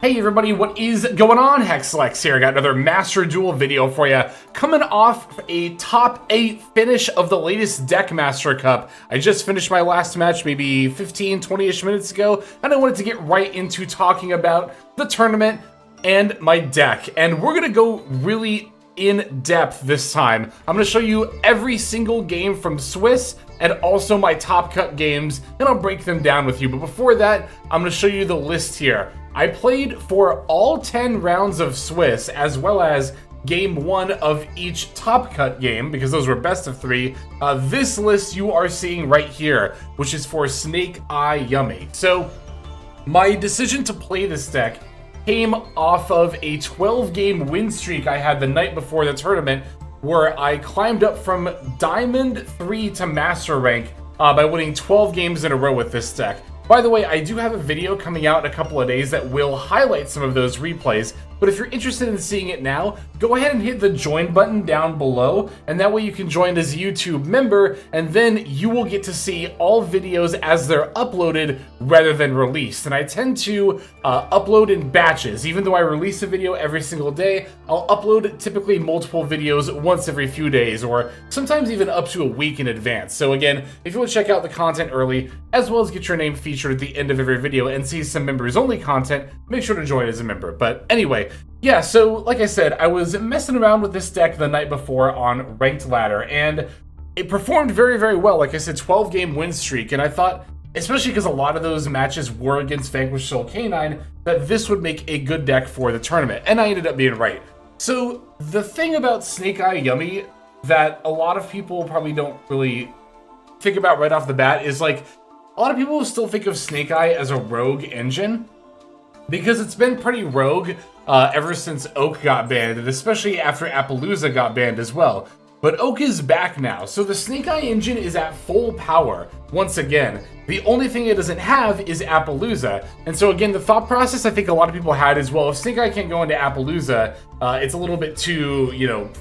Hey everybody, what is going on? Hexlex here. I got another Master Duel video for you. Coming off a top 8 finish of the latest Deck Master Cup. I just finished my last match maybe 15, 20-ish minutes ago, and I wanted to get right into talking about the tournament and my deck. And we're gonna go really in depth this time. I'm gonna show you every single game from Swiss and also my top cut games, and I'll break them down with you. But before that, I'm gonna show you the list here. I played for all 10 rounds of Swiss, as well as game 1 of each top cut game, because those were best of 3. This list you are seeing right here, which is for Snake Eye Yummy. So my decision to play this deck came off of a 12-game win streak I had the night before the tournament, where I climbed up from Diamond 3 to Master Rank by winning 12 games in a row with this deck. By the way, I do have a video coming out in a couple of days that will highlight some of those replays, but if you're interested in seeing it now, go ahead and hit the join button down below, and that way you can join as a YouTube member, and then you will get to see all videos as they're uploaded rather than released. And I tend to upload in batches. Even though I release a video every single day, I'll upload typically multiple videos once every few days, or sometimes even up to a week in advance. So again, if you want to check out the content early, as well as get your name featured at the end of every video and see some members only content, make sure to join as a member. But anyway, yeah, so like I said, I was messing around with this deck the night before on Ranked Ladder, and it performed very, very well. Like I said, 12-game win streak, and I thought, especially because a lot of those matches were against Vanquish Soul Canine, that this would make a good deck for the tournament, and I ended up being right. So the thing about Snake Eye Yummy that a lot of people probably don't really think about right off the bat is, like, a lot of people still think of Snake Eye as a rogue engine, because it's been pretty rogue ever since Oak got banned, and especially after Appaloosa got banned as well. But Oak is back now, so the Snake Eye engine is at full power once again. The only thing it doesn't have is Appaloosa. And so again, the thought process I think a lot of people had is, well, if Snake Eye can't go into Appaloosa, it's a little bit too,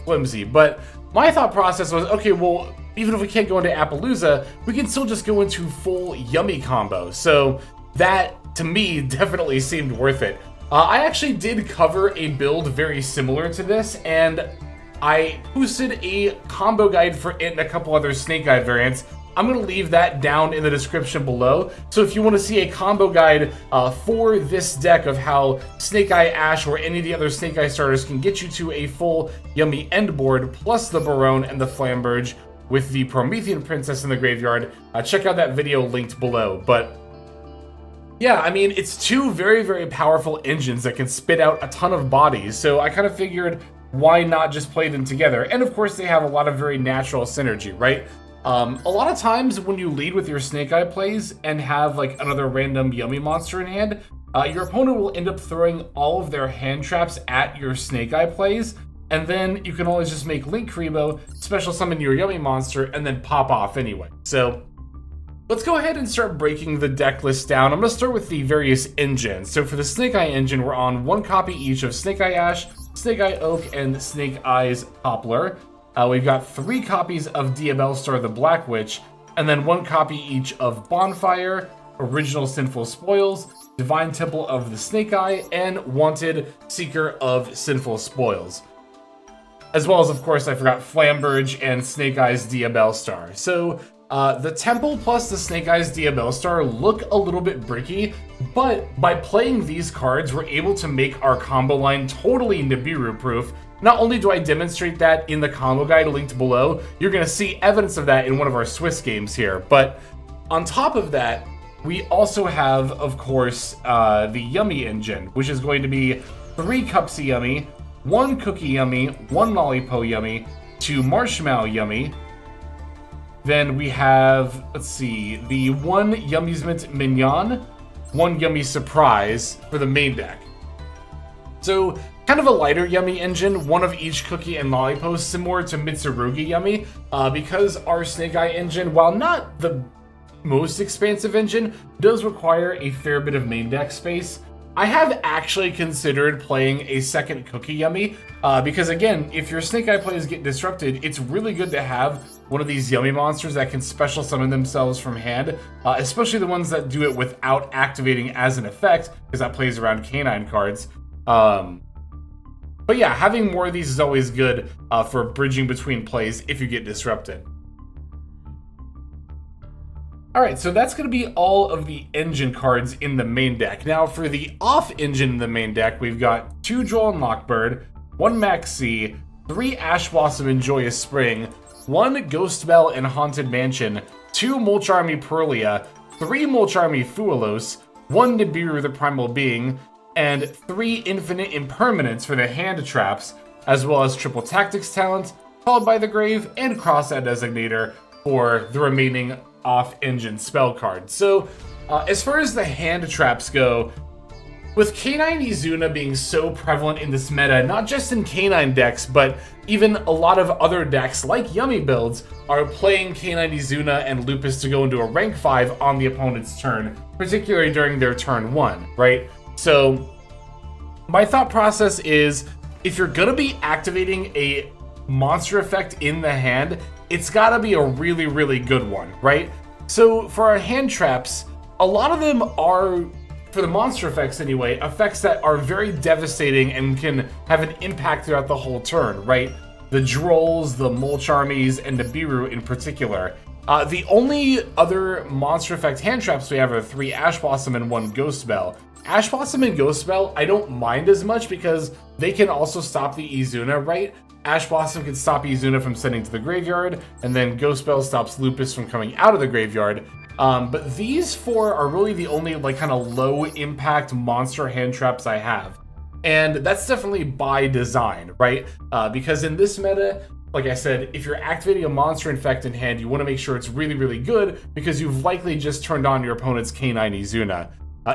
flimsy. But my thought process was, okay, well, even if we can't go into Appaloosa, we can still just go into full Yummy combo. So that, to me, definitely seemed worth it. I actually did cover a build very similar to this, and I posted a combo guide for it and a couple other Snake Eye variants. I'm going to leave that down in the description below. So if you want to see a combo guide for this deck of how Snake Eye Ash or any of the other Snake Eye starters can get you to a full Yummy end board, plus the Barone and the Flamberge with the Promethean Princess in the graveyard, check out that video linked below. But yeah, I mean, it's two very, very powerful engines that can spit out a ton of bodies, so I kind of figured, why not just play them together? And of course, they have a lot of very natural synergy, right? A lot of times when you lead with your Snake Eye plays and have like another random Yummy monster in hand, your opponent will end up throwing all of their hand traps at your Snake Eye plays, and then you can always just make Link Kribo, special summon your Yummy monster, and then pop off anyway. So let's go ahead and start breaking the deck list down. I'm going to start with the various engines. So for the Snake Eye engine, we're on 1 copy each of Snake Eye Ash, Snake Eye Oak, and Snake Eyes Poplar. We've got 3 copies of Diabellstar the Black Witch, and then 1 copy each of Bonfire, Original Sinful Spoils, Divine Temple of the Snake Eye, and Wanted Seeker of Sinful Spoils. As well as, of course, I forgot Flamberge and Snake Eyes Diabellstar. So the Temple plus the Snake Eyes Diabellstar look a little bit bricky, but by playing these cards, we're able to make our combo line totally Nibiru-proof. Not only do I demonstrate that in the combo guide linked below, you're going to see evidence of that in one of our Swiss games here. But on top of that, we also have, of course, the Yummy engine, which is going to be 3 cups of Yummy, 1 cookie Yummy, 1 Lollipo Yummy, 2 Marshmallow Yummy. Then we have, let's see, the 1 Yummysmint Mignon, 1 Yummy Surprise for the main deck. So, kind of a lighter Yummy engine, 1 of each cookie and Lollipo, similar to Mitsurugi Yummy, because our Snake Eye engine, while not the most expansive engine, does require a fair bit of main deck space. I have actually considered playing a second Cookie Yummy, because again, if your Snake Eye plays get disrupted, it's really good to have one of these Yummy monsters that can special summon themselves from hand, especially the ones that do it without activating as an effect, because that plays around Canine cards. But yeah, having more of these is always good for bridging between plays if you get disrupted. Alright, so that's going to be all of the engine cards in the main deck. Now, for the off-engine in the main deck, we've got 2 Droll and Lockbird, 1 Maxi, 3 Ash Blossom and Joyous Spring, 1 Ghost Bell and Haunted Mansion, 2 Mulch Army Purlia, 3 Mulch Army Fuelos, 1 Nibiru the Primal Being, and 3 Infinite Impermanence for the hand traps, as well as Triple Tactics Talent, Called by the Grave, and Cross That Designator for the remaining off-engine spell cards. So, as far as the hand traps go, with Canine Izuna being so prevalent in this meta, not just in Canine decks, but even a lot of other decks like Yummy builds are playing Canine Izuna and Lupus to go into a rank 5 on the opponent's turn, particularly during their turn 1, right? So, my thought process is, if you're gonna be activating a monster effect in the hand, it's gotta be a really, really good one, right? So for our hand traps, a lot of them are, for the monster effects anyway, effects that are very devastating and can have an impact throughout the whole turn, right? The Drolls, the Mulch Armies, and the Nibiru in particular. The only other monster effect hand traps we have are 3 Ash Blossom and 1 Ghost Bell. Ash Blossom and Ghost Bell, I don't mind as much because they can also stop the Izuna, right? Ash Blossom can stop Izuna from sending to the graveyard, and then Ghost Bell stops Lupus from coming out of the graveyard. But these 4 are really the only like kind of low impact monster hand traps I have. And that's definitely by design, right? Because in this meta, like I said, if you're activating a monster infect in hand, you want to make sure it's really, really good because you've likely just turned on your opponent's Canine Izuna.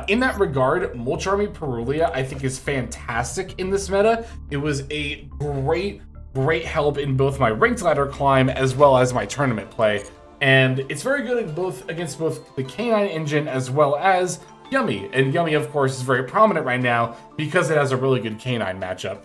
In that regard, Mulch Army Purlia I think is fantastic in this meta. It was a great help in both my ranked ladder climb as well as my tournament play. And it's very good against both the Canine engine as well as Yummy. And Yummy, of course, is very prominent right now because it has a really good Canine matchup.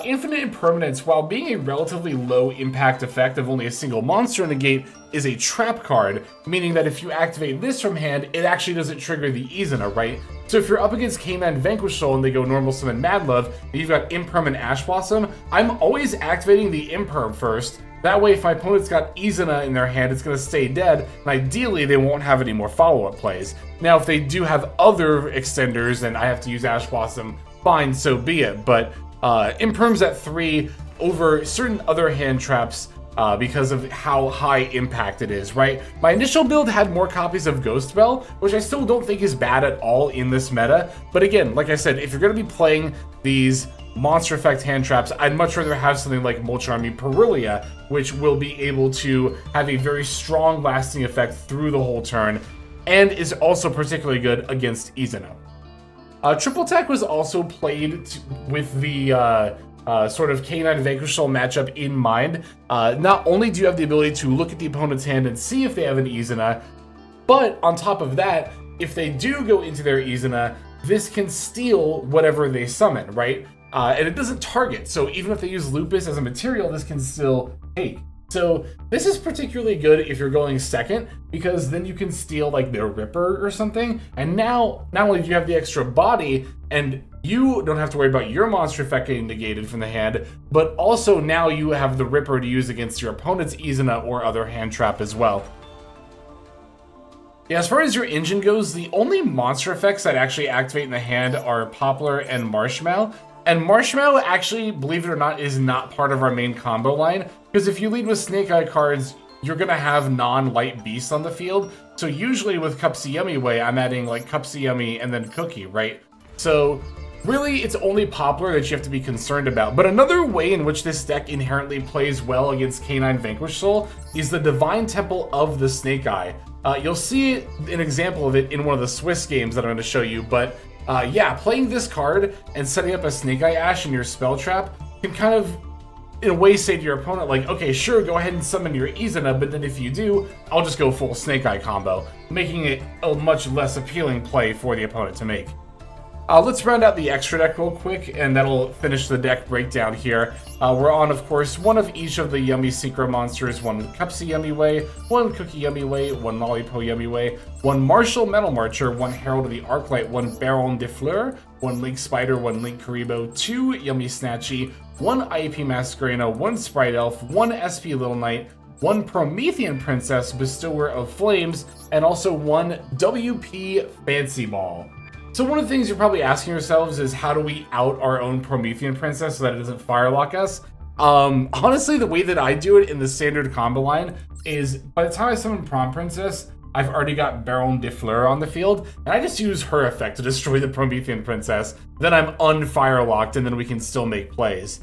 Infinite Impermanence, while being a relatively low impact effect of only a single monster in the gate, is a trap card, meaning that if you activate this from hand, it actually doesn't trigger the Izuna, right? So if you're up against Canine Vanquish Soul and they go Normal Summon Mad Love, and you've got Imperm Ash Blossom, I'm always activating the Imperm first. That way, if my opponent's got Izuna in their hand, it's going to stay dead, and ideally they won't have any more follow-up plays. Now, if they do have other extenders and I have to use Ash Blossom, fine, so be it, but Imperm's at 3 over certain other hand traps because of how high impact it is, right? My initial build had more copies of Ghost Bell, which I still don't think is bad at all in this meta. But again, like I said, if you're going to be playing these monster effect hand traps, I'd much rather have something like Mulch Army Purlia, which will be able to have a very strong lasting effect through the whole turn, and is also particularly good against Izuna. Triple Tech was also played with the sort of Canine Vanquish Soul matchup in mind. Not only do you have the ability to look at the opponent's hand and see if they have an Izuna, but on top of that, if they do go into their Izuna, this can steal whatever they summon, right? And it doesn't target, so even if they use Lupus as a material, this can still take. So this is particularly good if you're going second, because then you can steal like their Ripper or something, and now not only do you have the extra body, and you don't have to worry about your monster effect getting negated from the hand, but also now you have the Ripper to use against your opponent's Izuna or other hand trap as well. Yeah, as far as your engine goes, the only monster effects that actually activate in the hand are Poplar and Marshmallow. And Marshmallow actually, believe it or not, is not part of our main combo line, because if you lead with Snake Eye cards, you're going to have non-light beasts on the field. So usually with Cupsy Yummy way, I'm adding like Cupsy Yummy and then Cookie, right? So really, it's only Poplar that you have to be concerned about. But another way in which this deck inherently plays well against Canine Vanquish Soul is the Divine Temple of the Snake Eye. You'll see an example of it in one of the Swiss games that I'm going to show you, but yeah, playing this card and setting up a Snake Eye Ash in your spell trap can kind of, in a way, say to your opponent, like, okay, sure, go ahead and summon your Izuna, but then if you do, I'll just go full Snake Eye combo, making it a much less appealing play for the opponent to make. Let's round out the extra deck real quick, and that'll finish the deck breakdown here. We're on, of course, one of each of the Yummy Synchro monsters, one Cupsy Yummy Way, one Cookie Yummy Way, one Lollipop Yummy Way, one Marshall Metal Marcher, one Herald of the Arclight, one Baron de Fleur, one Link Spider, one Link Karibo, two Yummy Snatchy, one IEP Masquerena, one Sprite Elf, one SP Little Knight, one Promethean Princess, Bestower of Flames, and also one WP Fancy Ball. So one of the things you're probably asking yourselves is, how do we out our own Promethean Princess so that it doesn't firelock us? Honestly, the way that I do it in the standard combo line is, by the time I summon Prom Princess, I've already got Baron de Fleur on the field, and I just use her effect to destroy the Promethean Princess. Then I'm unfirelocked, and then we can still make plays.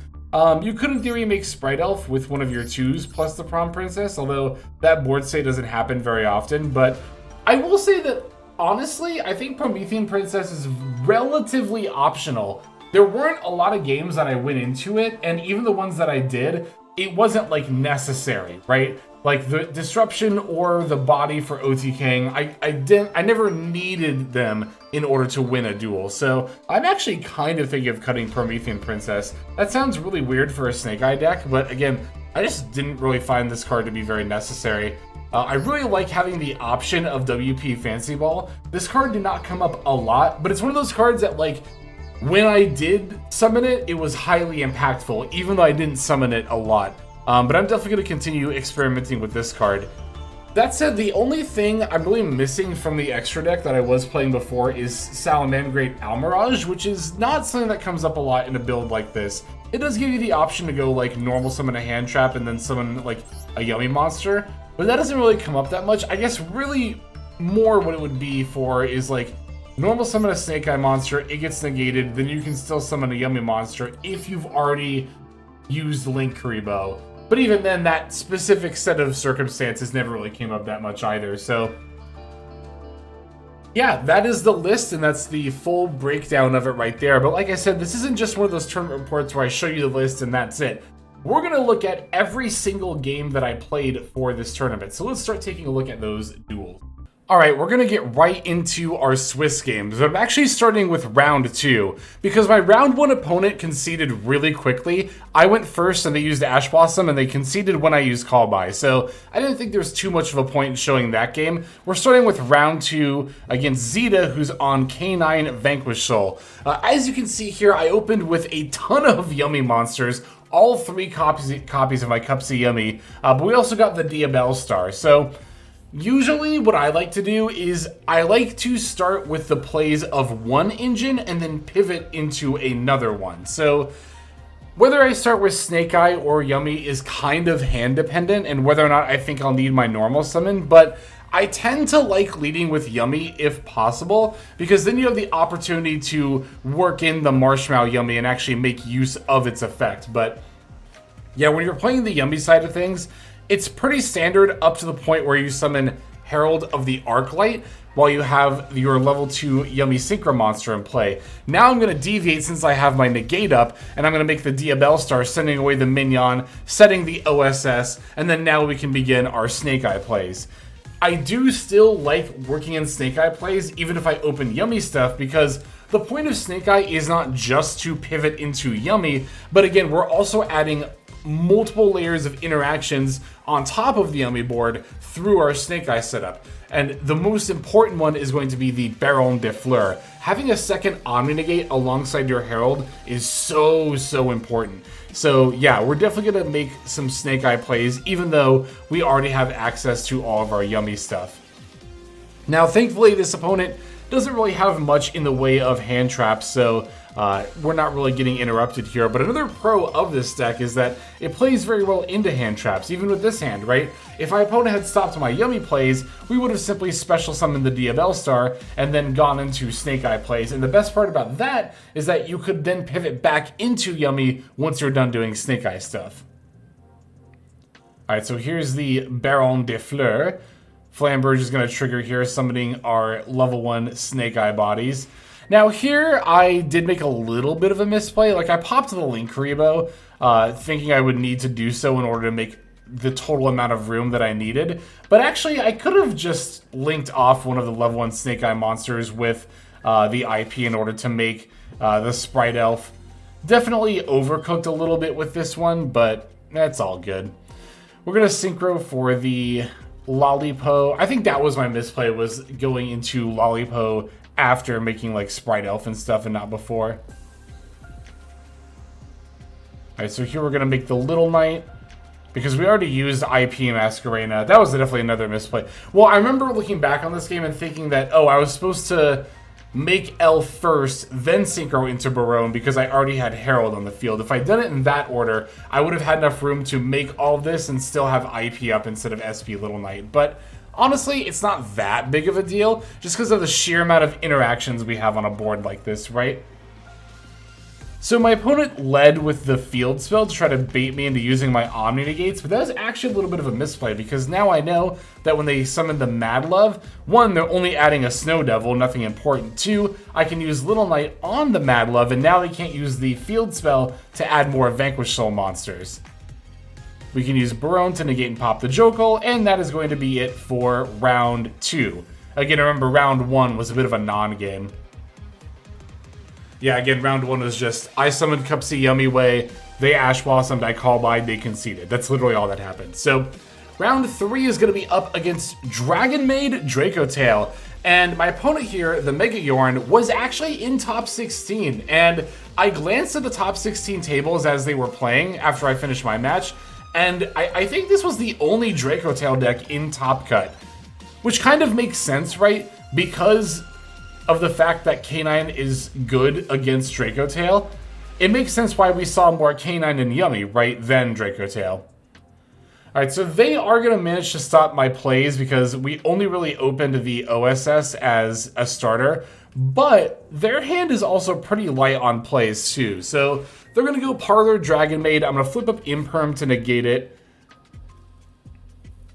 You could, in theory, make Sprite Elf with one of your 2s plus the Prom Princess, although that board state doesn't happen very often. But I will say that, honestly, I think Promethean Princess is relatively optional. There weren't a lot of games that I went into it, and even the ones that I did, it wasn't, like, necessary, right? Like, the Disruption or the body for OTKing, I never needed them in order to win a duel. So I'm actually kind of thinking of cutting Promethean Princess. That sounds really weird for a Snake Eye deck, but again, I just didn't really find this card to be very necessary. I really like having the option of WP Fancy Ball. This card did not come up a lot, but it's one of those cards that, like, when I did summon it, it was highly impactful, even though I didn't summon it a lot. But I'm definitely going to continue experimenting with this card. That said, the only thing I'm really missing from the extra deck that I was playing before is Salamangreat Almirage, which is not something that comes up a lot in a build like this. It does give you the option to go, like, normal summon a hand trap and then summon, like, a Yummy monster, but that doesn't really come up that much. I guess really more what it would be for is, like, normal summon a Snake Eye monster, it gets negated, then you can still summon a Yummy monster if you've already used Link Karibo. But even then, that specific set of circumstances never really came up that much either. So yeah, that is the list, and that's the full breakdown of it right there. But like I said, this isn't just one of those tournament reports where I show you the list and that's it. We're going to look at every single game that I played for this tournament. So let's start taking a look at those duels. Alright, we're going to get right into our Swiss games. I'm actually starting with round 2, because my round 1 opponent conceded really quickly. I went first and they used Ash Blossom, and they conceded when I used Call By, so I didn't think there was too much of a point in showing that game. We're starting with round 2 against Zeta, who's on K9 Vanquish Soul. As you can see here, I opened with a ton of Yummy monsters, all 3 copies of my Cupsy Yummy, but we also got the Diabell Star. So usually what I like to do is I like to start with the plays of one engine and then pivot into another one. So whether I start with Snake Eye or Yummy is kind of hand dependent, and whether or not I think I'll need my normal summon, but I tend to like leading with Yummy if possible, because then you have the opportunity to work in the Marshmallow Yummy and actually make use of its effect. But yeah, when you're playing the Yummy side of things, it's pretty standard up to the point where you summon Herald of the Arclight while you have your level 2 Yummy Synchro monster in play. Now I'm going to deviate since I have my negate up, and I'm going to make the Diabell Star, sending away the minion, setting the OSS, and then now we can begin our Snake Eye plays. I do still like working in Snake Eye plays even if I open Yummy stuff, because the point of Snake Eye is not just to pivot into Yummy, but again, we're also adding multiple layers of interactions on top of the Yummy board through our Snake Eye setup. And the most important one is going to be the Baron de Fleur. Having a second Omni Negate alongside your Herald is so important. So yeah, we're definitely going to make some Snake Eye plays, even though we already have access to all of our Yummy stuff. Now, thankfully, this opponent doesn't really have much in the way of hand traps, so we're not really getting interrupted here. But another pro of this deck is that it plays very well into hand traps, even with this hand, right? If my opponent had stopped my Yummy plays, we would have simply special summoned the Diabell Star and then gone into Snake Eye plays. And the best part about that is that you could then pivot back into Yummy once you're done doing Snake Eye stuff. Alright, so here's the Baron de Fleur. Flamberge is going to trigger here, summoning our level 1 Snake Eye bodies. Now here, I did make a little bit of a misplay. Like, I popped the Link Karibo, thinking I would need to do so in order to make the total amount of room that I needed. But actually, I could have just linked off one of the level 1 Snake Eye monsters with the IP in order to make the Sprite Elf. Definitely overcooked a little bit with this one, but that's all good. We're going to synchro for the Lollipo. I think that was my misplay, was going into Lollipo after making like Sprite Elf and stuff and not before. Alright, so here we're going to make the Little Knight, because we already used IP Masquerena. That was definitely another misplay. Well, I remember looking back on this game and thinking that, oh, I was supposed to make Elf first, then synchro into Barone, because I already had Herald on the field. If I'd done it in that order, I would have had enough room to make all of this and still have IP up instead of SP Little Knight. But honestly, it's not that big of a deal, just because of the sheer amount of interactions we have on a board like this, right? So my opponent led with the field spell to try to bait me into using my Omni Negates, but that was actually a little bit of a misplay, because now I know that when they summon the Mad Love, 1, they're only adding a Snow Devil, nothing important. 2, I can use Little Knight on the Mad Love, and now they can't use the field spell to add more Vanquish Soul monsters. We can use Barone to negate and pop the Jokel, and that is going to be it for round 2. Again, remember, round 1 was a bit of a non-game. Yeah, again, round 1 was just, I summoned Cupsy Yummy Way, they Ash Blossomed, I Call By, they conceded. That's literally all that happened. So, round 3 is going to be up against Dragonmaid Dracotail. And my opponent here, the Mega Yorn, was actually in top 16. And I glanced at the top 16 tables as they were playing after I finished my match. And I think this was the only Dracotail deck in Top Cut. Which kind of makes sense, right? Because of the fact that K9 is good against Dracotail, it makes sense why we saw more K9 and Yummy, right, than Dracotail. Alright, so they are going to manage to stop my plays because we only really opened the OSS as a starter, but their hand is also pretty light on plays too. So they're going to go Parlor Dragonmaid. I'm going to flip up Imperm to negate it.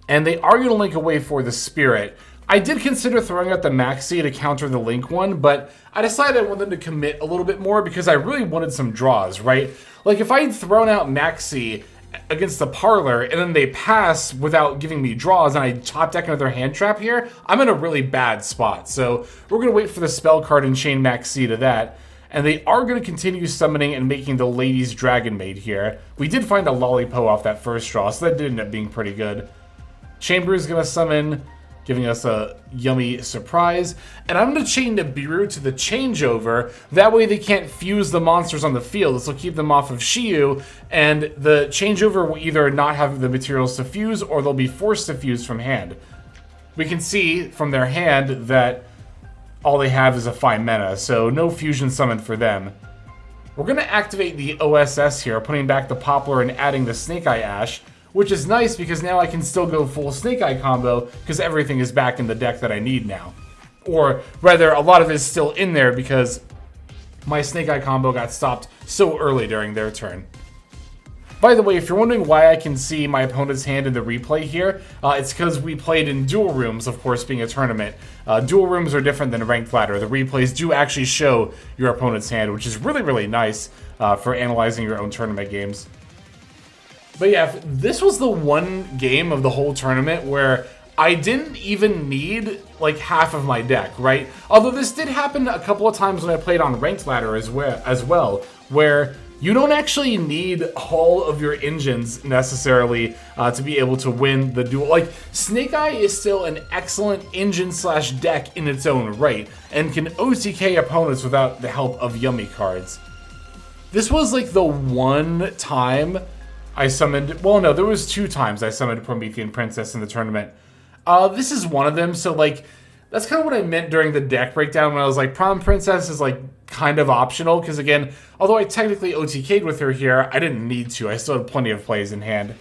And they are going to link away for the Spirit. I did consider throwing out the Maxi to counter the Link one, but I decided I wanted to commit a little bit more because I really wanted some draws, right? Like, if I had thrown out Maxi against the Parlor and then they pass without giving me draws and I top deck another hand trap here, I'm in a really bad spot. So we're going to wait for the spell card and chain Maxi to that. And they are going to continue summoning and making the Ladies Dragonmaid here. We did find a Lollipo off that first draw, so that did end up being pretty good. Chamber is going to summon, giving us a yummy surprise. And I'm going to chain Nibiru to the changeover. That way they can't fuse the monsters on the field. This will keep them off of Shiyu. And the changeover will either not have the materials to fuse or they'll be forced to fuse from hand. We can see from their hand that all they have is a 5 mana, so no fusion summon for them. We're going to activate the OSS here, putting back the Poplar and adding the Snake Eye Ash, which is nice because now I can still go full Snake Eye combo because everything is back in the deck that I need now. Or rather, a lot of it is still in there because my Snake Eye combo got stopped so early during their turn. By the way, if you're wondering why I can see my opponent's hand in the replay here, it's because we played in dual rooms, of course, being a tournament. Dual rooms are different than ranked ladder. The replays do actually show your opponent's hand, which is really, really nice for analyzing your own tournament games. But yeah, this was the one game of the whole tournament where I didn't even need like half of my deck, right? Although this did happen a couple of times when I played on ranked ladder as well, where you don't actually need all of your engines necessarily to be able to win the duel. Like, Snake Eye is still an excellent engine/deck in its own right, and can OTK opponents without the help of Yummy cards. This was like the one time I summoned, well no, there was 2 times I summoned Promethean Princess in the tournament. This is one of them, so like, that's kind of what I meant during the deck breakdown when I was like, Prom Princess is like kind of optional, because again, although I technically OTK'd with her here, I didn't need to. I still had plenty of plays in hand.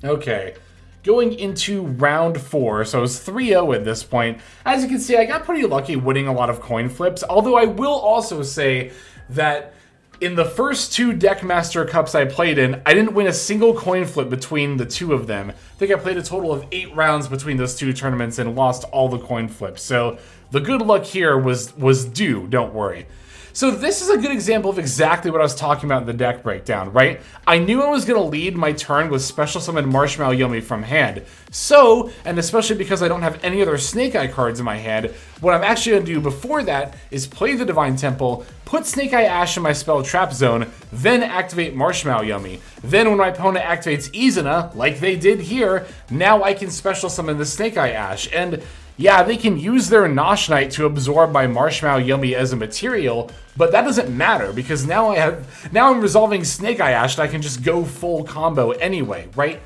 Okay, going into round 4, so it's 3-0 at this point. As you can see, I got pretty lucky winning a lot of coin flips, although I will also say that in the first 2 Deckmaster Cups I played in, I didn't win a single coin flip between the 2 of them. I think I played a total of 8 rounds between those 2 tournaments and lost all the coin flips. So the good luck here was due, don't worry. So this is a good example of exactly what I was talking about in the deck breakdown, right? I knew I was going to lead my turn with Special Summon Marshmallow Yummy from hand. So, and especially because I don't have any other Snake Eye cards in my hand, what I'm actually going to do before that is play the Divine Temple, put Snake Eye Ash in my spell trap zone, then activate Marshmallow Yummy. Then when my opponent activates Izuna, like they did here, now I can Special Summon the Snake Eye Ash. And yeah, they can use their Nosh Knight to absorb my Marshmallow Yummy as a material, but that doesn't matter because now I'm resolving Snake Eye Ash and I can just go full combo anyway, right?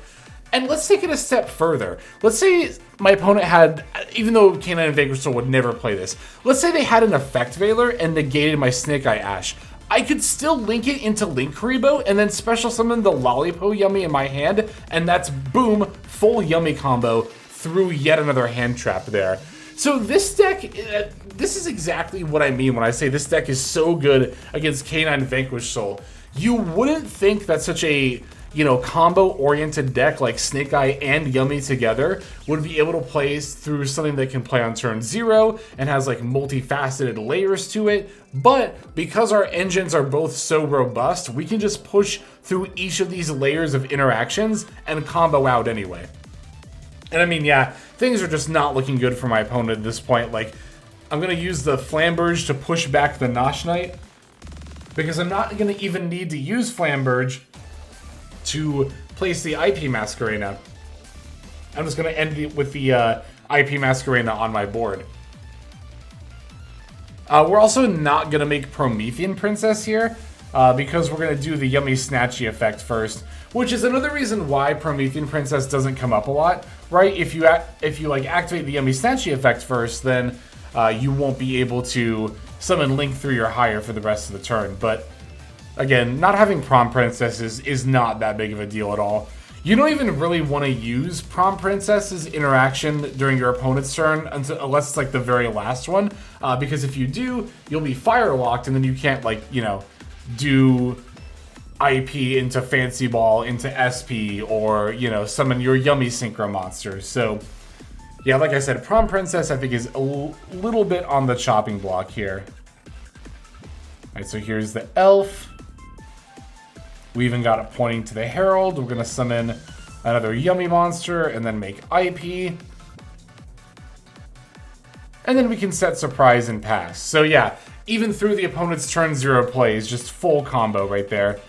And let's take it a step further. Let's say my opponent had, even though K9 and Vanquish Soul would never play this, let's say they had an Effect Veiler and negated my Snake Eye Ash. I could still link it into Link Kuriboh and then special summon the Lollipop Yummy in my hand, and that's boom, full Yummy combo through yet another hand trap there. So this deck, this is exactly what I mean when I say this deck is so good against K9 Vanquish Soul. You wouldn't think that such a, you know, combo-oriented deck like Snake Eye and Yummy together would be able to play through something that can play on turn 0 and has like multifaceted layers to it. But because our engines are both so robust, we can just push through each of these layers of interactions and combo out anyway. And I mean, yeah, things are just not looking good for my opponent at this point. Like, I'm going to use the Flamberge to push back the Nosh Knight, because I'm not going to even need to use Flamberge to place the IP Masquerena. I'm just going to end with the IP Masquerena on my board. We're also not going to make Promethean Princess here, because we're going to do the Yummy Snatchy effect first, which is another reason why Promethean Princess doesn't come up a lot, right? If you like activate the Yummy Snatchy effect first, then you won't be able to summon Link 3 or higher for the rest of the turn. But again, not having Prom Princess is not that big of a deal at all. You don't even really want to use Prom Princess's interaction during your opponent's turn unless it's like the very last one, because if you do, you'll be fire locked and then you can't, like, you know, do IP into Fancy Ball into SP or, you know, summon your Yummy Synchro monsters. So yeah, like I said, Prom Princess I think is a little bit on the chopping block here. Alright, so here's the Elf. We even got it pointing to the Herald. We're going to summon another Yummy monster and then make IP. And then we can set Surprise and pass. So yeah, even through the opponent's turn 0 plays, just full combo right there.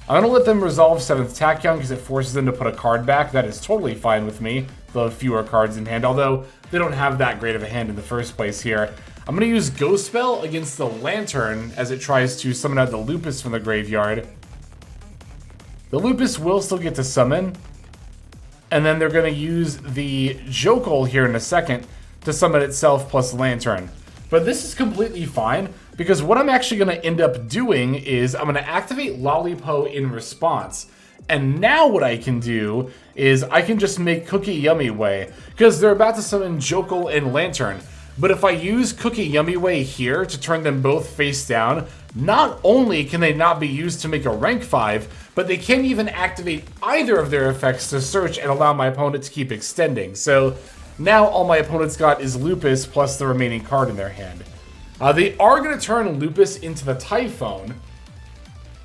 I'm going to let them resolve 7th Tachyon because it forces them to put a card back. That is totally fine with me. They'll have fewer cards in hand, although they don't have that great of a hand in the first place here. I'm going to use Ghost Spell against the Lantern as it tries to summon out the Lupus from the graveyard. The Lupus will still get to summon. And then they're going to use the Jokol here in a second to summon itself plus Lantern. But this is completely fine, because what I'm actually going to end up doing is I'm going to activate Lollipop in response. And now what I can do is I can just make Cookie Yummy Way, because they're about to summon Jokol and Lantern. But if I use Cookie Yummy Way here to turn them both face down, not only can they not be used to make a rank 5, but they can't even activate either of their effects to search and allow my opponent to keep extending. So now all my opponent's got is Lupus plus the remaining card in their hand. They are going to turn Lupus into the Typhone,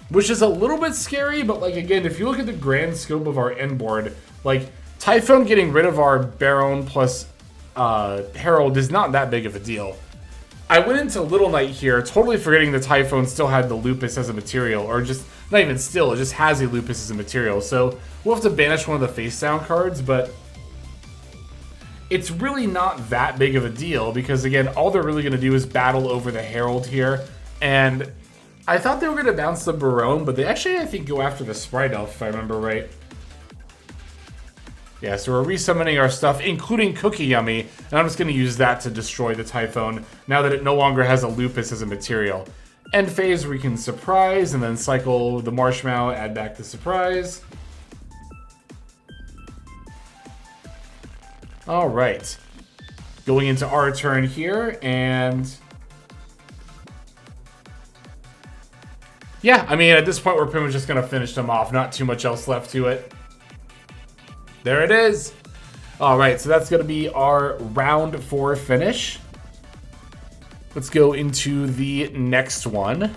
which is a little bit scary, but like again, if you look at the grand scope of our end board, like Typhone getting rid of our Baron plus Herald is not that big of a deal. I went into Little Knight here, totally forgetting the Typhone still had the Lupus as a material, or just, not even still, it just has a Lupus as a material. So we'll have to banish one of the face down cards, but it's really not that big of a deal because, again, all they're really going to do is battle over the Herald here. And I thought they were going to bounce the Baron, but they actually, I think, go after the Sprite Elf, if I remember right. Yeah, so we're resummoning our stuff, including Cookie Yummy, and I'm just going to use that to destroy the Typhone, now that it no longer has a Lupus as a material. End phase, we can Surprise, and then cycle the Marshmallow, add back the Surprise. Alright. Going into our turn here, and yeah, I mean, at this point, we're pretty much just going to finish them off. Not too much else left to it. There it is. All right, so that's going to be our round 4 finish. Let's go into the next one.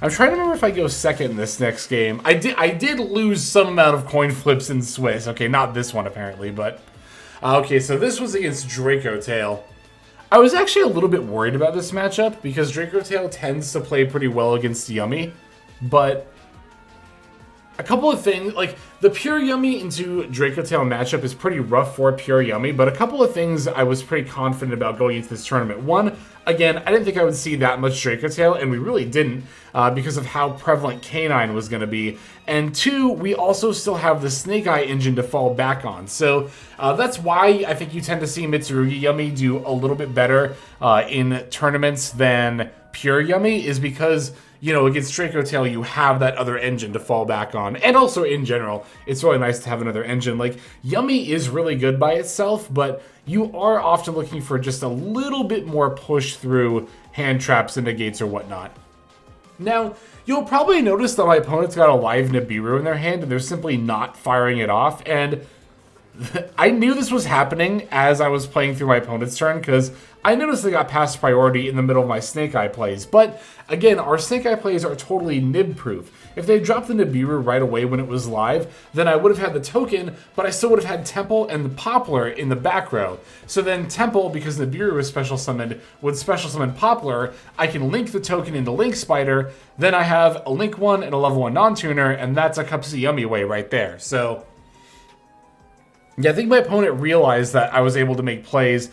I'm trying to remember if I go second in this next game. I did lose some amount of coin flips in Swiss. Okay, not this one apparently, but... okay, so this was against Dracotail. I was actually a little bit worried about this matchup because Dracotail tends to play pretty well against Yummy, but... a couple of things, like, the Pure Yummy into Dracotail matchup is pretty rough for Pure Yummy, but a couple of things I was pretty confident about going into this tournament. One, again, I didn't think I would see that much Dracotail, and we really didn't, because of how prevalent Canine was going to be. And two, we also still have the Snake Eye engine to fall back on. So that's why I think you tend to see Mitsurugi Yummy do a little bit better in tournaments than Pure Yummy, is because... you know, against Dracotail, you have that other engine to fall back on. And also, in general, it's really nice to have another engine. Like, Yummy is really good by itself, but you are often looking for just a little bit more push through hand traps and negates or whatnot. Now, you'll probably notice that my opponent's got a live Nibiru in their hand, and they're simply not firing it off. And I knew this was happening as I was playing through my opponent's turn, because I noticed they got past priority in the middle of my Snake Eye plays. But again, our Snake Eye plays are totally nib-proof. If they dropped the Nibiru right away when it was live, then I would have had the token, but I still would have had Temple and the Poplar in the back row. So then Temple, because Nibiru is special summoned, would special summon Poplar. I can link the token into Link Spider. Then I have a Link 1 and a level 1 non-tuner, and that's a Cups of Yummy way right there. So... yeah, I think my opponent realized that I was able to make plays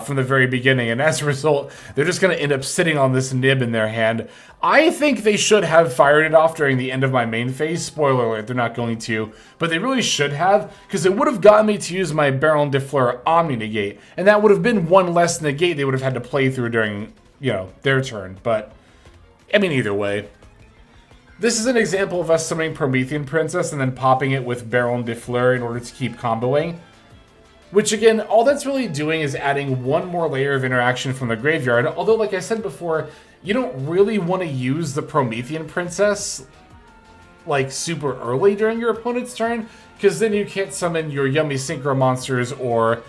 from the very beginning, and as a result, they're just going to end up sitting on this nib in their hand. I think they should have fired it off during the end of my main phase. Spoiler alert, they're not going to, but they really should have, because it would have gotten me to use my Baron de Fleur Omni Negate, and that would have been one less negate they would have had to play through during, you know, their turn. But, I mean, either way. This is an example of us summoning Promethean Princess and then popping it with Baron de Fleur in order to keep comboing. Which, again, all that's really doing is adding one more layer of interaction from the graveyard. Although, like I said before, you don't really want to use the Promethean Princess, like, super early during your opponent's turn, because then you can't summon your Yummy Synchro monsters or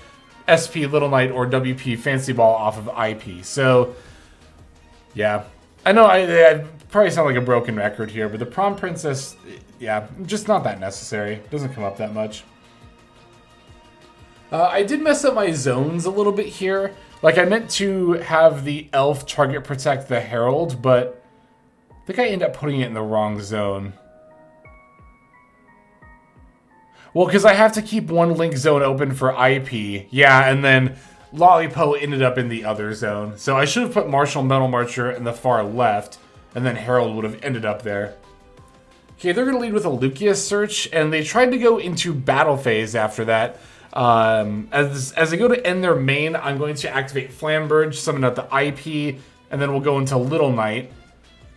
SP Little Knight or WP Fancy Ball off of IP. So, yeah. I know I probably sound like a broken record here, but the Prom Princess, yeah, just not that necessary. Doesn't come up that much. I did mess up my zones a little bit here. Like, I meant to have the Elf target protect the Herald, but I think I ended up putting it in the wrong zone. Well, because I have to keep one Link zone open for IP. Yeah, and then Lollipo ended up in the other zone. So I should have put Martial Metal Marcher in the far left, and then Herald would have ended up there. Okay, they're going to lead with a Lucius search, and they tried to go into battle phase after that. As they go to end their main, I'm going to activate Flamberge, summon out the IP, and then we'll go into Little Knight.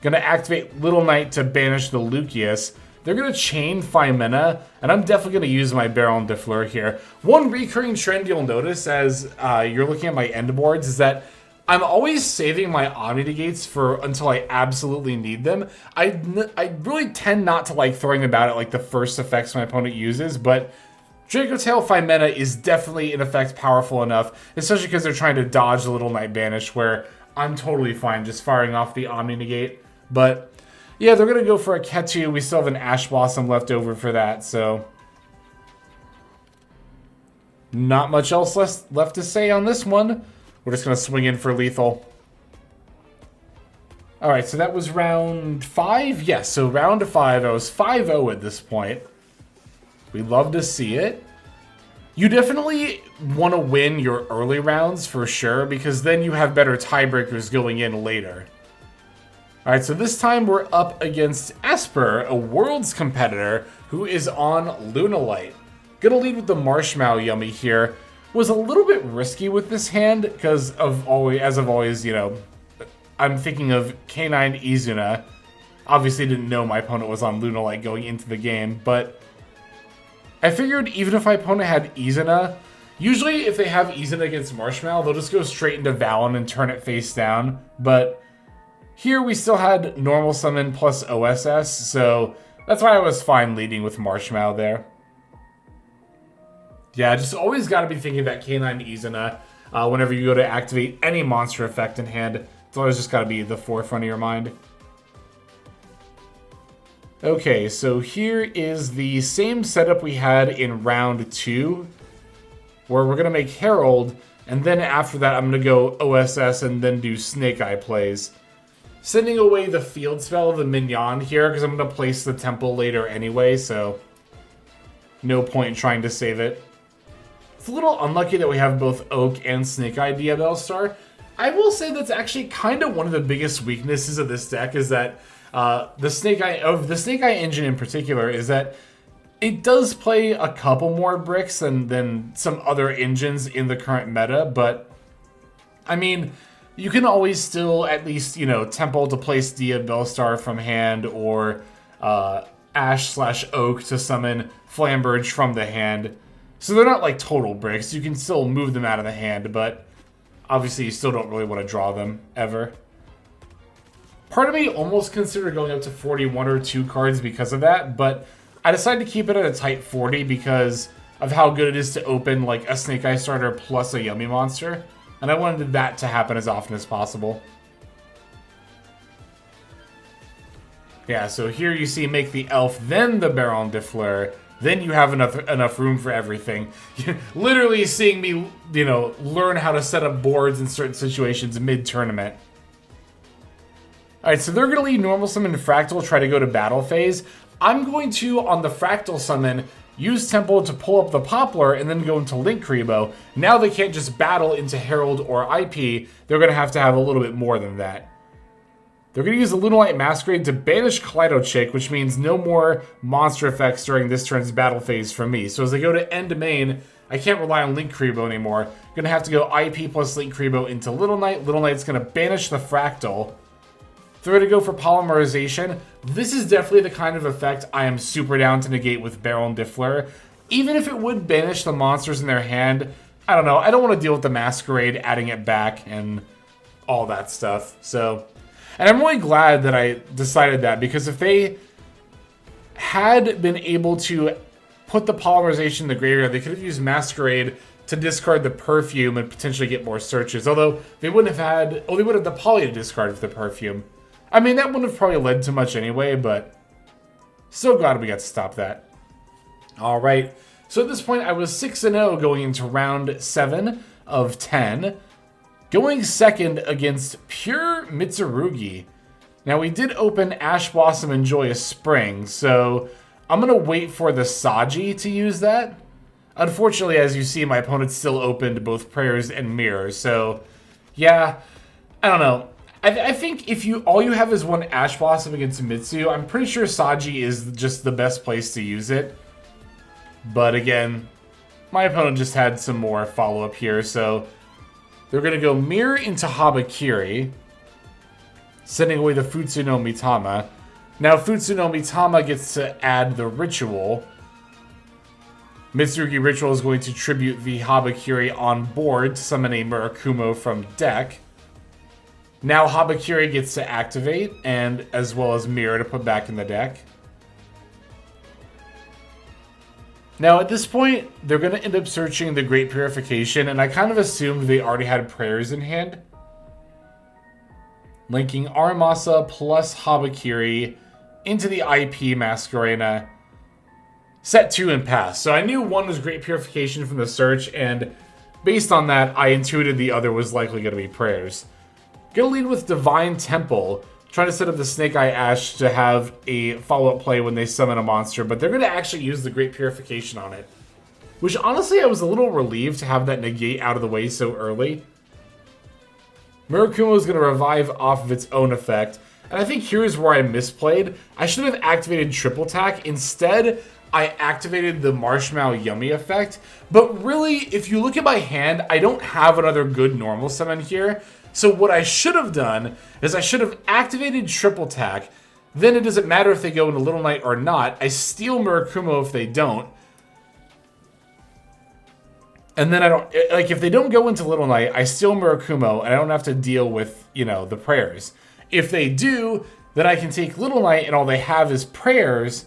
Going to activate Little Knight to banish the Lucius. They're going to chain Phimena, and I'm definitely going to use my Baron de Fleur here. One recurring trend you'll notice as you're looking at my end boards is that I'm always saving my Omni Negates for until I absolutely need them. I really tend not to like throwing them out at like the first effects my opponent uses, but Dracotail Phimena is definitely in effect powerful enough, especially because they're trying to dodge the Little Knight Banish, where I'm totally fine just firing off the Omni Negate. But yeah, they're going to go for a Ketu. We still have an Ash Blossom left over for that, so not much else left to say on this one. We're just going to swing in for lethal. Alright, so that was round 5? Yes, so round 5. I was 5-0 at this point. We love to see it. You definitely want to win your early rounds for sure, because then you have better tiebreakers going in later. Alright, so this time we're up against Esper, a Worlds competitor who is on Lunalight. Gonna lead with the Marshmallow Yummy here. Was a little bit risky with this hand, because as of always, you know, I'm thinking of K9 Izuna. Obviously didn't know my opponent was on Lunalight going into the game, but I figured even if my opponent had Izuna, usually if they have Izuna against Marshmallow, they'll just go straight into Valen and turn it face down. But here we still had normal summon plus OSS, so that's why I was fine leading with Marshmallow there. Yeah, just always got to be thinking about K9 Izuna. whenever you go to activate any monster effect in hand. It's always just got to be the forefront of your mind. Okay, so here is the same setup we had in round 2, where we're going to make Herald, and then after that I'm going to go OSS and then do Snake Eye plays. Sending away the field spell of the Mignon here, because I'm going to place the temple later anyway, so no point in trying to save it. It's a little unlucky that we have both Oak and Snake Eye Diabell Star. I will say that's actually kind of one of the biggest weaknesses of this deck, is that the Snake Eye engine in particular, is that it does play a couple more bricks than some other engines in the current meta, but I mean, you can always still at least, you know, temple to place Diabell Star from hand, or Ash/Oak to summon Flamberge from the hand. So they're not like total bricks. You can still move them out of the hand, but obviously you still don't really want to draw them ever. Part of me almost considered going up to 41 or 2 cards because of that, but I decided to keep it at a tight 40 because of how good it is to open like a Snake Eye starter plus a Yummy monster, and I wanted that to happen as often as possible. Yeah, so here you see make the Elf, then the Baron de Fleur, then you have enough room for everything. You're literally seeing me, you know, learn how to set up boards in certain situations mid-tournament. Alright, so they're going to leave Normal Summon and Fractal, try to go to battle phase. I'm going to, on the Fractal Summon, use Temple to pull up the Poplar and then go into Linkuriboh. Now they can't just battle into Herald or IP, they're going to have a little bit more than that. They're going to use the Lunalight Masquerade to banish Kaleido-Chick, which means no more monster effects during this turn's battle phase for me. So as I go to end main, I can't rely on Linkuriboh anymore. I'm going to have to go IP plus Linkuriboh into Little Knight. Little Knight's going to banish the Fractal. They're going to go for Polymerization. This is definitely the kind of effect I am super down to negate with Baron de Fleur. Even if it would banish the monsters in their hand, I don't know. I don't want to deal with the Masquerade, adding it back, and all that stuff. So, and I'm really glad that I decided that, because if they had been able to put the Polymerization in the graveyard, they could have used Masquerade to discard the Perfume and potentially get more searches. Although, they wouldn't have had... Oh, they would have the Poly to discard with the Perfume. I mean, that wouldn't have probably led to much anyway, but so glad we got to stop that. All right, so at this point, I was 6-0 going into round 7 of 10, going second against Pure Mitsurugi. Now, we did open Ash Blossom and Joyous Spring, so I'm going to wait for the Saji to use that. Unfortunately, as you see, my opponent still opened both Prayers and Mirrors, so yeah, I don't know. I think if all you have is one Ash Blossom against Mitsu, I'm pretty sure Saji is just the best place to use it. But again, my opponent just had some more follow-up here, so they're going to go Mirror into Habakiri, sending away the Futsu no Mitama. Now Futsu no Mitama gets to add the Ritual. Mitsurugi Ritual is going to tribute the Habakiri on board to summon a Murakumo from deck. Now Habakiri gets to activate, and as well as Mirror to put back in the deck. Now at this point, they're going to end up searching the Great Purification, and I kind of assumed they already had Prayers in hand. Linking Aramasa plus Habakiri into the IP Masquerena. Set 2 and pass. So I knew one was Great Purification from the search, and based on that, I intuited the other was likely going to be Prayers. Gonna lead with Divine Temple, trying to set up the Snake Eye Ash to have a follow-up play when they summon a monster, but they're gonna actually use the Great Purification on it. Which honestly, I was a little relieved to have that negate out of the way so early. Murakumo is gonna revive off of its own effect, and I think here's where I misplayed. I should have activated Triple Attack. Instead, I activated the Marshmallow Yummy effect, but really, if you look at my hand, I don't have another good normal summon here. So what I should have done is I should have activated Triple Attack. Then it doesn't matter if they go into Little Knight or not. I steal Murakumo if they don't. And then I don't... Like, if they don't go into Little Knight, I steal Murakumo, and I don't have to deal with, you know, the Prayers. If they do, then I can take Little Knight, and all they have is Prayers,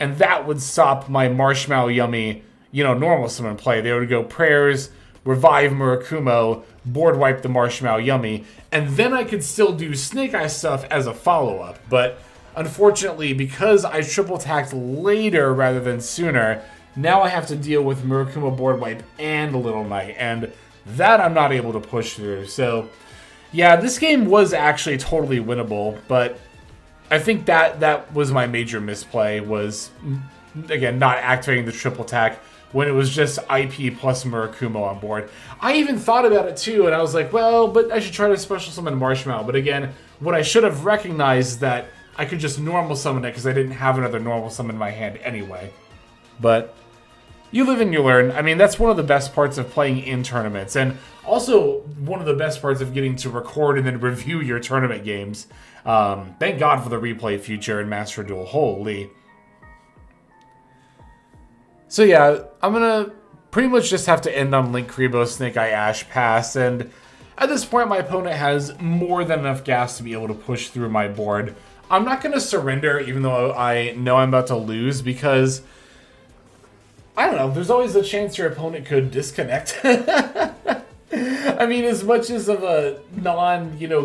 and that would stop my Marshmallow Yummy, you know, normal summon play. They would go Prayers, revive Murakumo, board wipe the Marshmallow Yummy, and then I could still do Snake Eye stuff as a follow-up. But unfortunately, because I triple attacked later rather than sooner, now I have to deal with Murakumo board wipe and Little Knight, and that I'm not able to push through. So yeah, this game was actually totally winnable, but I think that was my major misplay, was, again, not activating the triple attack when it was just IP plus Murakumo on board. I even thought about it too, and I was like, well, but I should try to special summon Marshmallow. But again, what I should have recognized that I could just normal summon it because I didn't have another normal summon in my hand anyway. But you live and you learn. I mean, that's one of the best parts of playing in tournaments, and also one of the best parts of getting to record and then review your tournament games. Thank God for the replay feature in Master Duel. Holy. So yeah, I'm gonna pretty much just have to end on Link Kuriboh Snake Eye Ash pass, and at this point my opponent has more than enough gas to be able to push through my board. I'm not gonna surrender even though I know I'm about to lose, because I don't know, there's always a chance your opponent could disconnect. I mean, as much as of a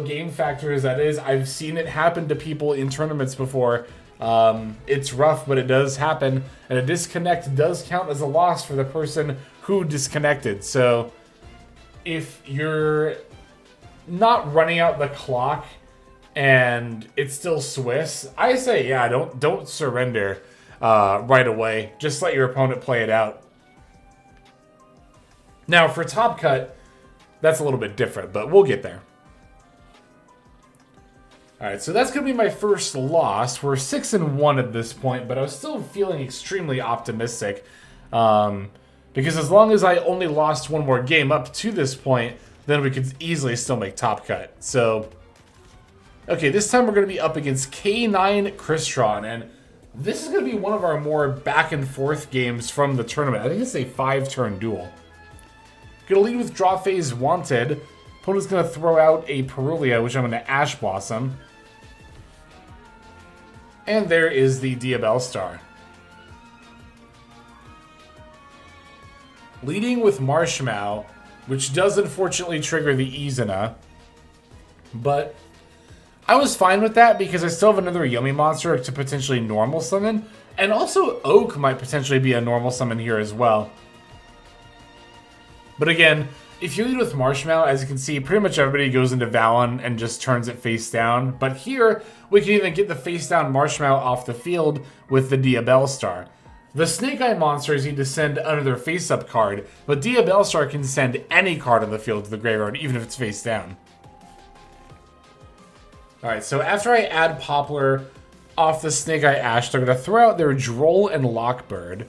game factor as that is, I've seen it happen to people in tournaments before. It's rough, but it does happen, and a disconnect does count as a loss for the person who disconnected. So if you're not running out the clock and it's still Swiss, I say, yeah, don't surrender right away. Just let your opponent play it out. Now, for Top Cut, that's a little bit different, but we'll get there. Alright, so that's going to be my first loss. We're 6-1 at this point, but I was still feeling extremely optimistic. Because as long as I only lost one more game up to this point, then we could easily still make Top Cut. So, okay, this time we're going to be up against K9 Crystron, and this is going to be one of our more back and forth games from the tournament. I think it's a 5-turn duel. Gonna lead with draw phase Wanted. Opponent's gonna throw out a Perulia, which I'm gonna Ash Blossom. And there is the Diabell Star. Leading with Marshmallow, which does unfortunately trigger the Izuna. But I was fine with that because I still have another Yummy monster to potentially normal summon. And also Oak might potentially be a normal summon here as well. But again, if you lead with Marshmallow, as you can see, pretty much everybody goes into Valen and just turns it face down. But here, we can even get the face down Marshmallow off the field with the Diabell Star. The Snake Eye monsters need to send another face up card, but Diabell Star can send any card on the field to the graveyard, even if it's face down. Alright, so after I add Poplar off the Snake Eye Ash, they're going to throw out their Droll and Lockbird.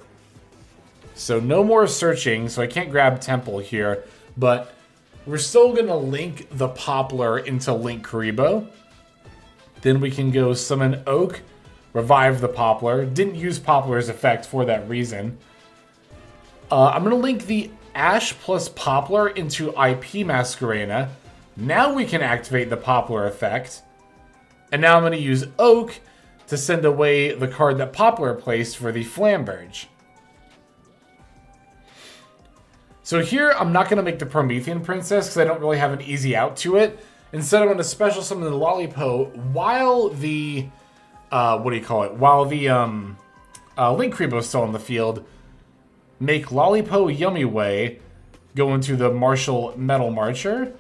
So no more searching, so I can't grab Temple here, but we're still going to link the Poplar into Link Kuriboh. Then we can go summon Oak, revive the Poplar. Didn't use Poplar's effect for that reason. I'm going to link the Ash plus Poplar into IP Masquerena. Now we can activate the Poplar effect. And now I'm going to use Oak to send away the card that Poplar placed for the Flamberge. So here, I'm not going to make the Promethean Princess because I don't really have an easy out to it. Instead, I'm going to special summon the Lollipo while the, while the Link Kuriboh is still on the field. Make Lollipo Yummy Way, go into the Martial Metal Marcher.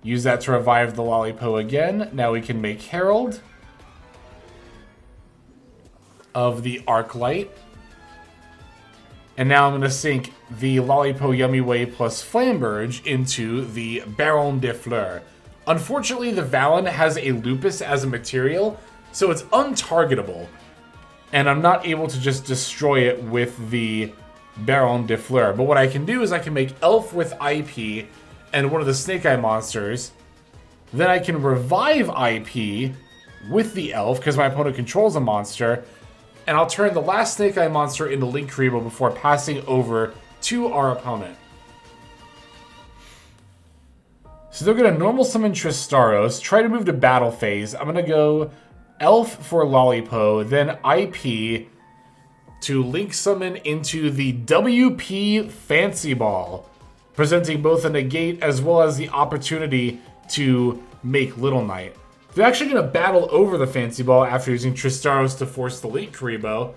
Use that to revive the Lollipo again. Now we can make Herald of the Arclight. And now I'm going to sink the Lollipo Yummy Way plus Flamberge into the Baron de Fleur. Unfortunately, the Valen has a Lupus as a material, so it's untargetable. And I'm not able to just destroy it with the Baron de Fleur. But what I can do is I can make Elf with IP and one of the Snake Eye monsters. Then I can revive IP with the Elf, because my opponent controls a monster. And I'll turn the last Snake Eye monster into Link Kuriboh before passing over to our opponent. So they're going to normal summon Tristaros, try to move to battle phase. I'm going to go Elf for Lollipo, then IP to Link summon into the WP Fancy Ball. presenting both a negate as well as the opportunity to make Little Knight. They're actually going to battle over the Fancy Ball after using Tristaros to force the Link Kuriboh.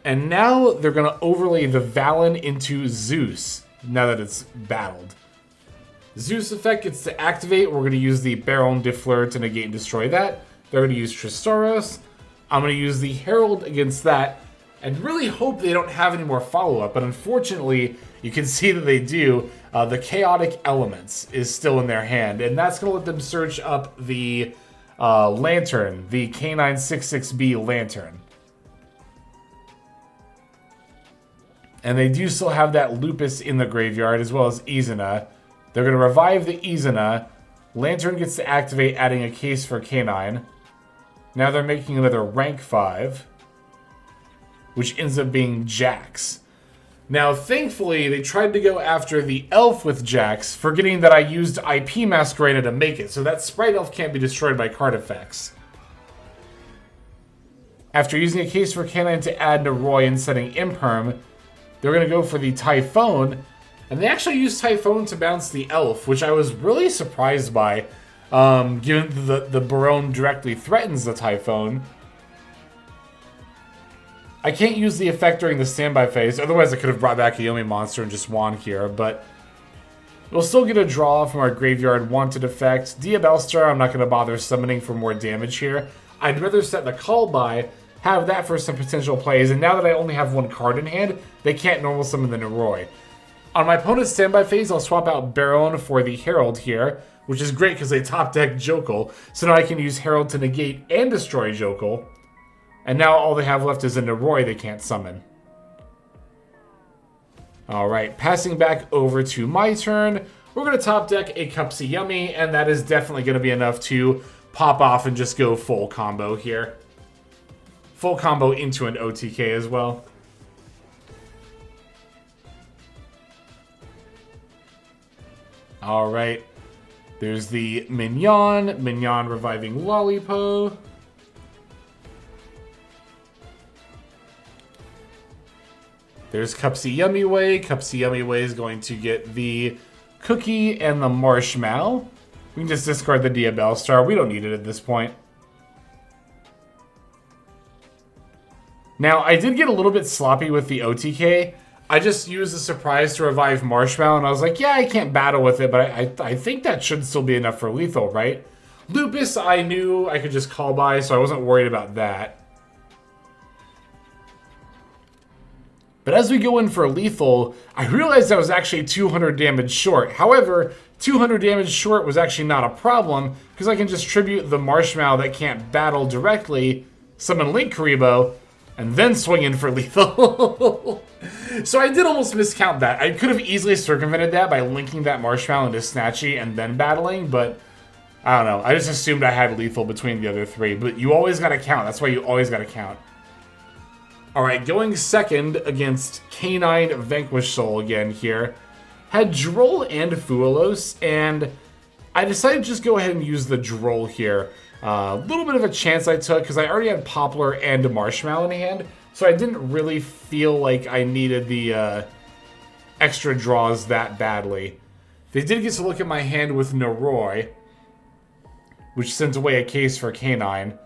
And now they're going to overlay the Valen into Zeus, now that it's battled. Zeus effect gets to activate. We're going to use the Baron de Fleur to negate and destroy that. They're going to use Tristaros. I'm going to use the Herald against that. And really hope they don't have any more follow-up. But unfortunately, you can see that they do. The Chaotic Elements is still in their hand. And that's going to let them search up the Lantern, the K966B Lantern. And they do still have that Lupus in the graveyard, as well as Izuna. They're going to revive the Izuna. Lantern gets to activate, adding a case for K9. Now they're making another rank 5, which ends up being Jax. Now, thankfully, they tried to go after the Elf with Jax, forgetting that I used IP Masquerade to make it, so that Sprite Elf can't be destroyed by card effects. After using a case for K9 to add Naroi and setting Imperm, they're going to go for the Typhoon, and they actually used Typhoon to bounce the Elf, which I was really surprised by, given the Baron directly threatens the Typhoon. I can't use the effect during the standby phase, otherwise I could have brought back a Yomi monster and just won here, but we'll still get a draw from our graveyard wanted effect. Diabellstar, I'm not going to bother summoning for more damage here. I'd rather set the call by, have that for some potential plays, and now that I only have one card in hand, they can't normal summon the Naroi. On my opponent's standby phase, I'll swap out Baron for the Herald here, which is great because they top deck Jokel, so now I can use Herald to negate and destroy Jokel. And now all they have left is a Naroi they can't summon. Alright, passing back over to my turn, we're going to top deck a Cupsy Yummy, and that is definitely going to be enough to pop off and just go full combo here. Full combo into an OTK as well. Alright, there's the Mignon reviving Lollipo. There's Cupsy Yummy Way. Cupsy Yummy Way is going to get the Cookie and the Marshmallow. We can just discard the Diabellstar. We don't need it at this point. Now, I did get a little bit sloppy with the OTK. I just used a surprise to revive Marshmallow, and I was like, yeah, I can't battle with it, but I think that should still be enough for lethal, right? Lupus, I knew I could just call by, so I wasn't worried about that. But as we go in for lethal, I realized I was actually 200 damage short. However, 200 damage short was actually not a problem, because I can just tribute the Marshmallow that can't battle directly, summon Link Kuriboh, and then swing in for lethal. So I did almost miscount that. I could have easily circumvented that by linking that Marshmallow into Snatchy and then battling, but I don't know. I just assumed I had lethal between the other three, but you always gotta count. That's why you always gotta count. Alright, going second against K9 Vanquish Soul again here. Had Droll and Fuelos, and I decided to just go ahead and use the Droll here. A little bit of a chance I took, because I already had Poplar and a Marshmallow in hand, so I didn't really feel like I needed the extra draws that badly. They did get to look at my hand with Naroi, which sent away a case for K9,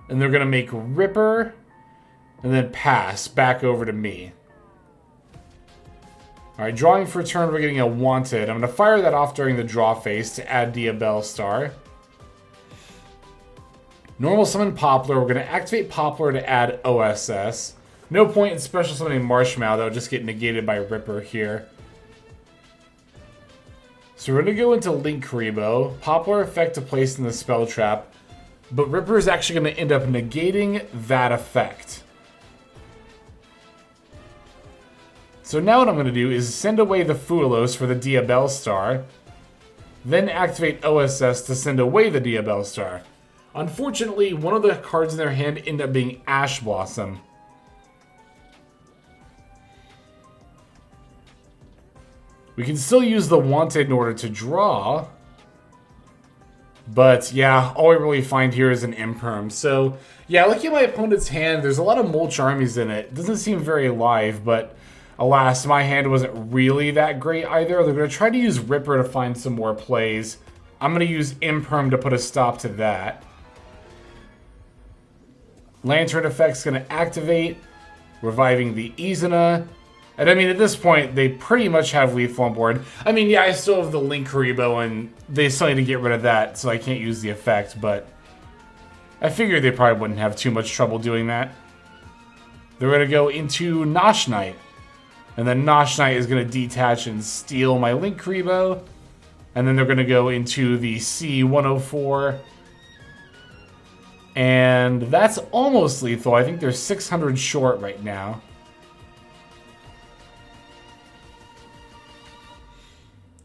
and they're going to make Ripper, and then pass back over to me. Alright, drawing for turn, we're getting a Wanted. I'm going to fire that off during the draw phase to add Diabellstar. Normal summon Poplar. We're going to activate Poplar to add OSS. No point in special summoning Marshmallow. That'll just get negated by Ripper here. So we're going to go into Link Kuriboh. Poplar effect to place in the spell trap. But Ripper is actually going to end up negating that effect. So now what I'm going to do is send away the Fuelos for the Diabellstar. Then activate OSS to send away the Diabellstar. Unfortunately, one of the cards in their hand ended up being Ash Blossom. We can still use the Wanted in order to draw. But yeah, all we really find here is an Imperm. So yeah, looking at my opponent's hand, there's a lot of Mulch armies in it. It doesn't seem very live, but Alas, my hand wasn't really that great either. They're going to try to use Ripper to find some more plays. I'm going to use Imperm to put a stop to that. Lantern Effect's going to activate, reviving the Izuna. And I mean, at this point, they pretty much have lethal on board. I mean, yeah, I still have the Linkuriboh, and they still need to get rid of that, so I can't use the effect, but I figured they probably wouldn't have too much trouble doing that. They're going to go into Nosh Knight, and then Nosh Knight is going to detach and steal my Linkuriboh, and then they're going to go into the C-104, and that's almost lethal. I think they're 600 short right now.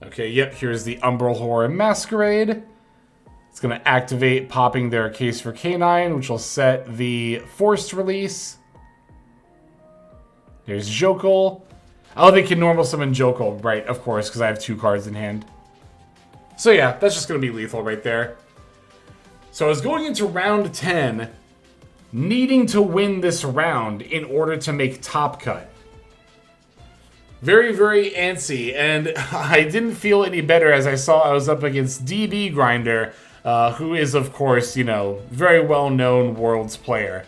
Okay, yep, here's the Umbral Horror Masquerade. It's going to activate, popping their Case for Canine, which will set the Forced Release. There's Jokul. Oh, they can normal summon Jokul, right, of course, because I have 2 cards in hand. So yeah, that's just going to be lethal right there. So I was going into round 10, needing to win this round in order to make top cut. Very, very antsy, and I didn't feel any better as I saw I was up against DB Grinder, who is, of course, you know, very well-known Worlds player.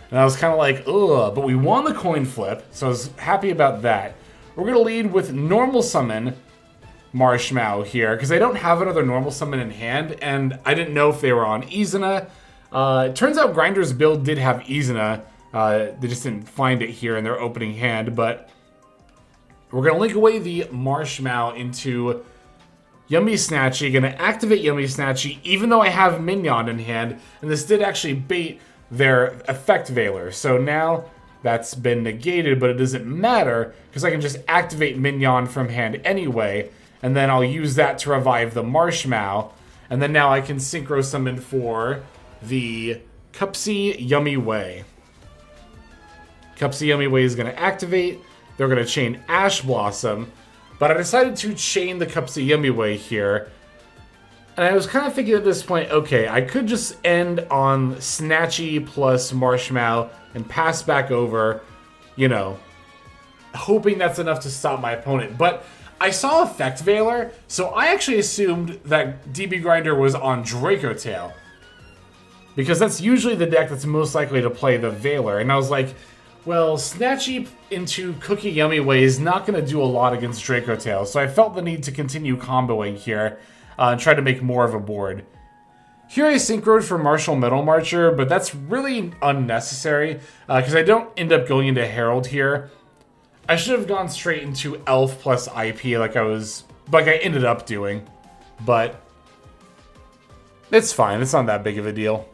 And I was kind of like, ugh, but we won the coin flip, so I was happy about that. We're going to lead with normal summon Marshmallow here, because I don't have another normal summon in hand, and I didn't know if they were on Izuna. It turns out Grinder's build did have Izuna. They just didn't find it here in their opening hand, but we're going to link away the Marshmallow into Yummy Snatchy. Going to activate Yummy Snatchy, even though I have Mignon in hand, and this did actually bait their Effect Veiler. So now that's been negated, but it doesn't matter, because I can just activate Mignon from hand anyway, and then I'll use that to revive the Marshmallow, and then now I can Synchro Summon for the Cupsy Yummy Way. Cupsy Yummy Way is going to activate. They're going to chain Ash Blossom, but I decided to chain the Cupsy Yummy Way here. And I was kind of thinking at this point, okay, I could just end on Snatchy plus Marshmallow and pass back over, you know, hoping that's enough to stop my opponent. But I saw Effect Veiler, so I actually assumed that DB Grinder was on Dracotail, because that's usually the deck that's most likely to play the Veiler. And I was like, well, Snatchy into Cookie Yummy Way is not going to do a lot against Dracotail, so I felt the need to continue comboing here and try to make more of a board. Here I synchroed for Martial Metal Marcher, but that's really unnecessary, because I don't end up going into Herald here. I should have gone straight into Elf plus IP like I ended up doing, but it's fine. It's not that big of a deal.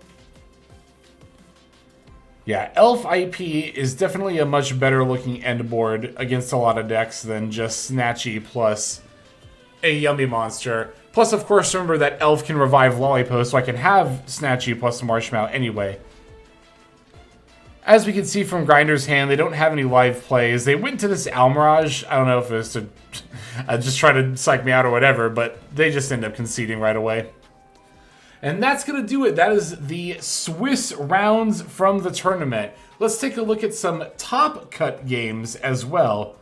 Yeah, Elf IP is definitely a much better looking end board against a lot of decks than just Snatchy plus a Yummy Monster. Plus, of course, remember that Elf can revive Lollipost, so I can have Snatchy plus Marshmallow anyway. As we can see from Grinder's hand, they don't have any live plays. They went to this Almirage. I don't know if it was to just try to psych me out or whatever, but they just end up conceding right away. And that's going to do it. That is the Swiss rounds from the tournament. Let's take a look at some top cut games as well.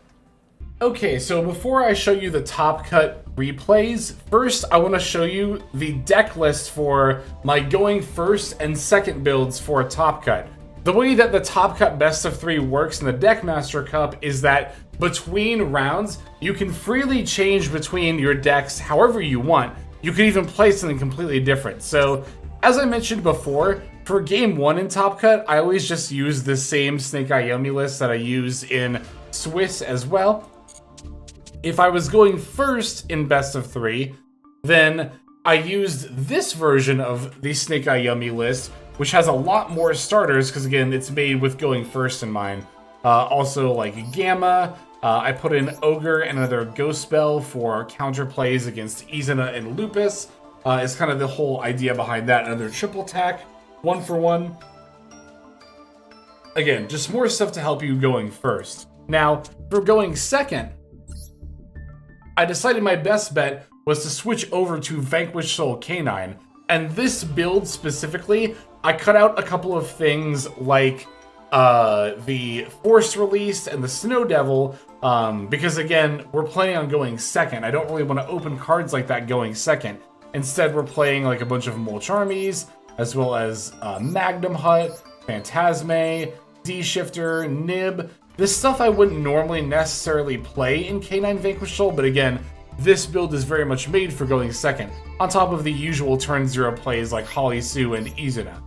Okay, so before I show you the top cut replays, first I want to show you the deck list for my going first and second builds for top cut. The way that the top cut best of 3 works in the Deckmaster Cup is that between rounds, you can freely change between your decks however you want. You could even play something completely different. So, as I mentioned before, for game 1 in Top Cut, I always just use the same Snake Eye Yummy list that I use in Swiss as well. If I was going first in best of 3, then I used this version of the Snake Eye Yummy list, which has a lot more starters, because again, it's made with going first in mind. Also, like Gamma. I put in Ogre and another Ghost Spell for counter plays against Izuna and Lupus. It's kind of the whole idea behind that. Another triple attack, 1 for 1. Again, just more stuff to help you going first. Now, for going second, I decided my best bet was to switch over to Vanquish Soul Canine. And this build specifically, I cut out a couple of things like the Force Release and the Snow Devil, because again, we're planning on going second. I don't really want to open cards like that going second. Instead, we're playing like a bunch of Mulch Armies, as well as Magnum Hut, Phantasme, D-Shifter, Nib. This stuff I wouldn't normally necessarily play in K9 Vanquish Soul, but again, this build is very much made for going second, on top of the usual turn 0 plays like Holly Sue and Izuna.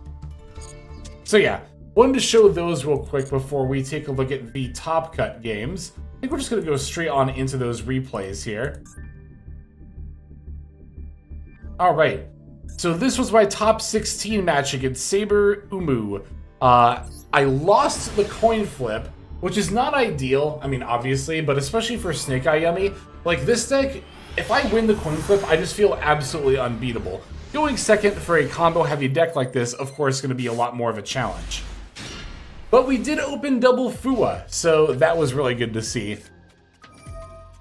So yeah, wanted to show those real quick before we take a look at the top cut games. I think we're just going to go straight on into those replays here. Alright, so this was my top 16 match against Saber Umu. I lost the coin flip, which is not ideal, I mean obviously, but especially for Snake Eye Yummy. Like this deck, if I win the coin flip, I just feel absolutely unbeatable. Going second for a combo heavy deck like this, of course, is going to be a lot more of a challenge. But we did open double Fua, so that was really good to see.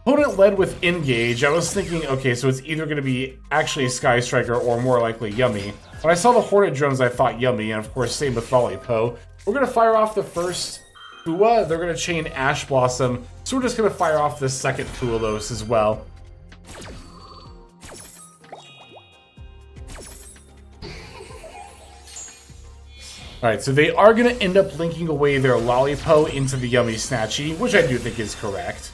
Opponent led with Engage. I was thinking, okay, so it's either going to be actually Sky Striker or more likely Yummy. When I saw the Hornet drones, I thought Yummy, and of course, same with Volleyball. We're going to fire off the first Fua. They're going to chain Ash Blossom, so we're just going to fire off the second Fualos as well. Alright, so they are going to end up linking away their Lollipop into the Yummy Snatchy, which I do think is correct.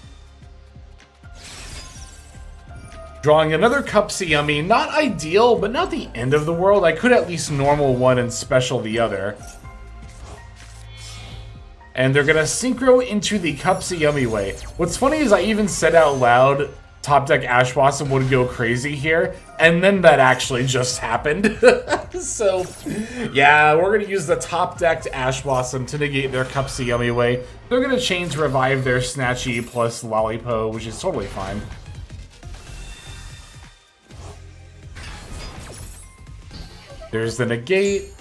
Drawing another Cupsy Yummy, not ideal, but not the end of the world. I could at least normal one and special the other. And they're going to synchro into the Cupsy Yummy way. What's funny is I even said out loud, top deck Ash Blossom would go crazy here, and then that actually just happened. So, yeah, we're going to use the top decked Ash Blossom to negate their Cupsy Yummy way. They're going to chain to revive their Snatchy plus Lollipop, which is totally fine. There's the negate,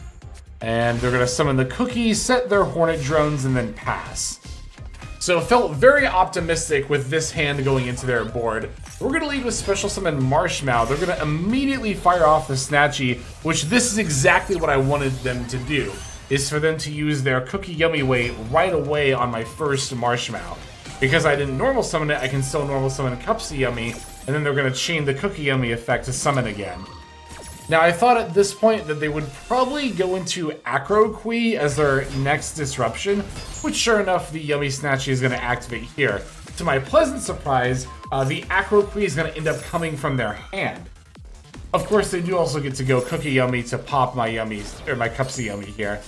and they're going to summon the Cookie, set their Hornet drones, and then pass. So felt very optimistic with this hand going into their board. We're going to lead with Special Summon Marshmallow. They're going to immediately fire off the Snatchy, which this is exactly what I wanted them to do, is for them to use their Cookie Yummy way right away on my first Marshmallow. Because I didn't normal summon it, I can still normal summon Cupsy Yummy, and then they're going to chain the Cookie Yummy effect to summon again. Now, I thought at this point that they would probably go into Acro Quee as their next disruption, which sure enough, the Yummy Snatchy is going to activate here. To my pleasant surprise, the Acro Quee is going to end up coming from their hand. Of course, they do also get to go Cookie Yummy to pop my Yummies, or my Cupsy Yummy here.